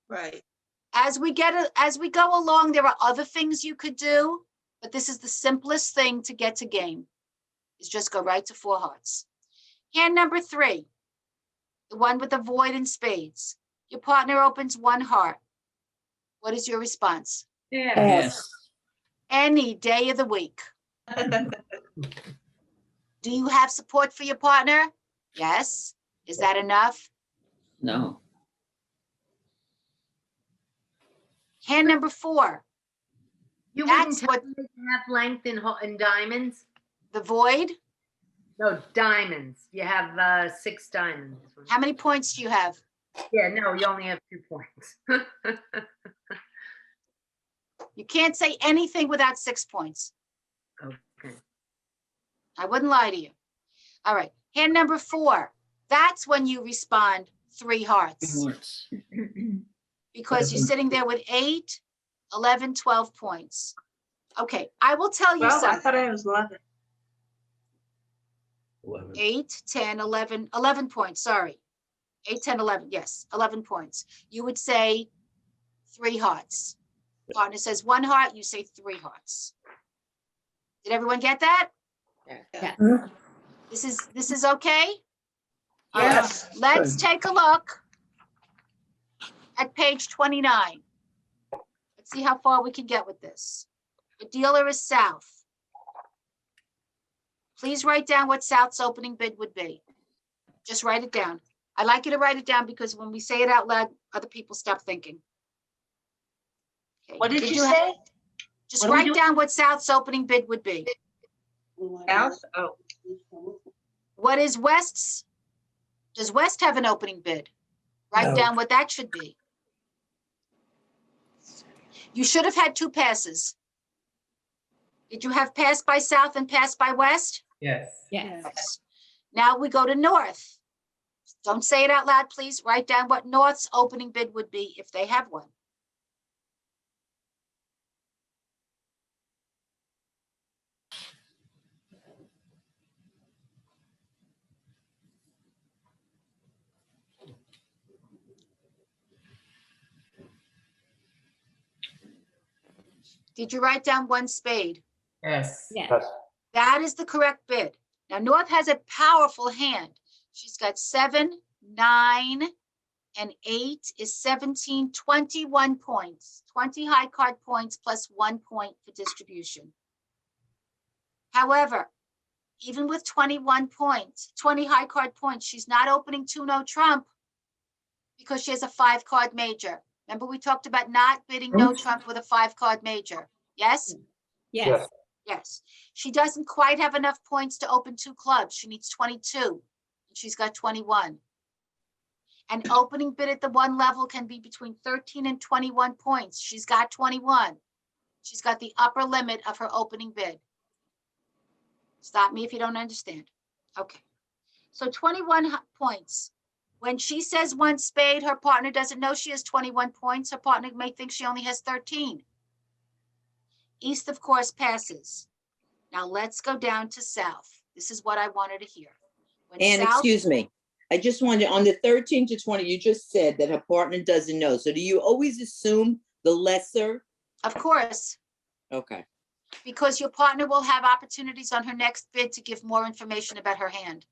S5: Right.
S1: As we go along, there are other things you could do, but this is the simplest thing to get to game. Is just go right to 4 hearts. Hand number 3, the one with the void and spades. Your partner opens 1 heart. What is your response?
S6: Yeah.
S8: Yes.
S1: Any day of the week. Do you have support for your partner? Yes. Is that enough?
S8: No.
S1: Hand number 4,
S6: You
S1: That's
S6: wouldn't tell me half length in diamonds?
S1: the void.
S6: No, diamonds. You have 6 diamonds.
S1: How many points do you have?
S6: Yeah, no, you only have 2 points.
S1: You can't say anything without 6 points.
S6: Okay.
S1: I wouldn't lie to you. All right. Hand number 4. That's when you respond 3 hearts.
S8: Hearts.
S1: Because you're sitting there with 8, 11, 12 points. Okay, I will tell you
S9: Well, I
S1: something.
S9: thought I was 11.
S15: 11.
S1: 8, 10, 11, 11 points, sorry. 8, 10, 11, yes, 11 points. You would say 3 hearts. Partner says 1 heart, you say 3 hearts. Did everyone get that?
S11: Yeah.
S1: This is okay? All right,
S5: Yes.
S1: let's take a look at page 29. Let's see how far we can get with this. The dealer is South. Please write down what South's opening bid would be. Just write it down. I like you to write it down because when we say it out loud, other people stop thinking. Okay,
S9: What did you
S1: have-
S9: say?
S1: Just
S9: What are we
S1: write
S9: doing?
S1: down what South's opening bid would be.
S9: South? Oh,
S1: What is West's? Does West have an opening bid? Write
S12: No.
S1: down what that should be. You should have had 2 passes. Did you have pass by South and pass by West?
S13: Yes.
S11: Yes.
S1: Now we go to North. Don't say it out loud, please. Write down what North's opening bid would be if they have one. Did you write down one spade?
S13: Yes.
S11: Yes.
S3: Yes.
S1: That is the correct bid. Now, North has a powerful hand. She's got 7, 9, and 8 is 17, 21 points. 20 high card points plus 1 point for distribution. However, even with 21 points, 20 high card points, she's not opening 2 no trump because she has a 5 card major. Remember, we talked about not bidding no trump with a 5 card major. Yes?
S11: Yes.
S1: Yes. She doesn't quite have enough points to open 2 clubs. She needs 22. And she's got 21. An opening bid at the 1 level can be between 13 and 21 points. She's got 21. She's got the upper limit of her opening bid. Stop me if you don't understand. Okay. So 21 points. When she says 1 spade, her partner doesn't know she has 21 points. Her partner may think she only has 13. East, of course, passes. Now let's go down to south. This is what I wanted to hear. When
S7: And
S1: south,
S7: excuse me, I just wanted, on the 13 to 20, you just said that her partner doesn't know. So do you always assume the lesser?
S1: of course,
S7: Okay.
S1: because your partner will have opportunities on her next bid to give more information about her hand.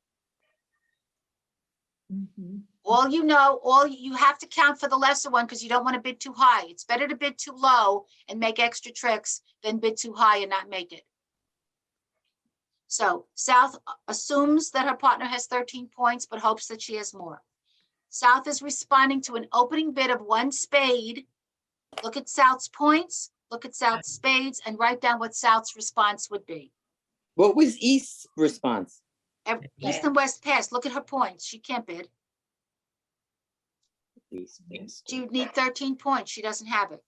S1: All you know, you have to count for the lesser one because you don't want to bid too high. It's better to bid too low and make extra tricks than bid too high and not make it. So South assumes that her partner has 13 points, but hopes that she has more. South is responding to an opening bid of 1 spade. Look at South's points, look at South's spades, and write down what South's response would be.
S7: What was East's response?
S1: East and West pass. Look at her points. She can't bid.
S7: East, yes.
S1: She would need 13 points. She doesn't have it.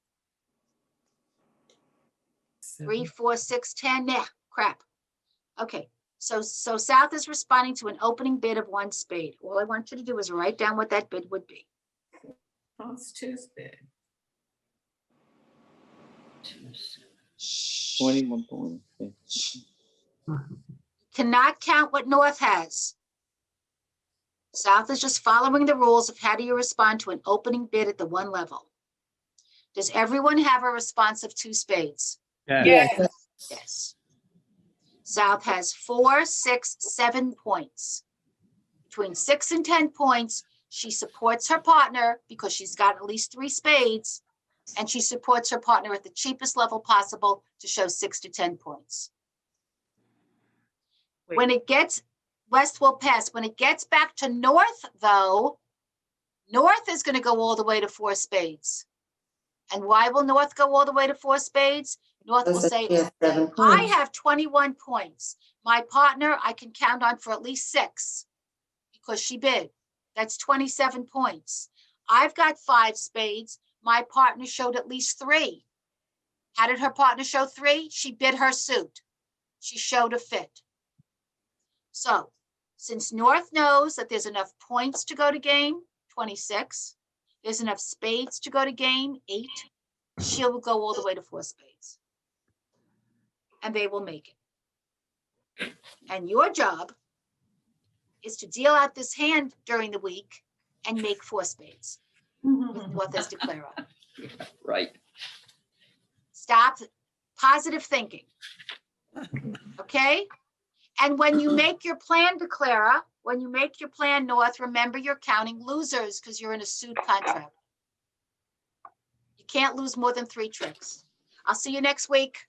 S1: 3, 4, 6, 10. Nah, crap. Okay, so South is responding to an opening bid of 1 spade. All I want you to do is write down what that bid would be.
S13: That's Tuesday.
S7: 21 points.
S1: Cannot count what North has. South is just following the rules of how do you respond to an opening bid at the 1 level. Does everyone have a response of 2 spades?
S7: Yes.
S1: Yes. South has 4, 6, 7 points. Between 6 and 10 points, she supports her partner because she's got at least 3 spades, and she supports her partner at the cheapest level possible to show 6 to 10 points. When it gets, West will pass. When it gets back to North, though, North is going to go all the way to 4 spades. And why will North go all the way to 4 spades? North will say, I have 21 points. My partner, I can count on for at least 6 because she bid. That's 27 points. I've got 5 spades. My partner showed at least 3. How did her partner show 3? She bid her suit. She showed a fit. So since North knows that there's enough points to go to game, 26, there's enough spades to go to game, 8, she'll go all the way to 4 spades. And they will make it. And your job is to deal out this hand during the week and make 4 spades with North as declarer.
S8: Right.
S1: Stop positive thinking. Okay? And when you make your plan, declarer, when you make your plan, North, remember you're counting losers because you're in a suit contract. You can't lose more than 3 tricks. I'll see you next week.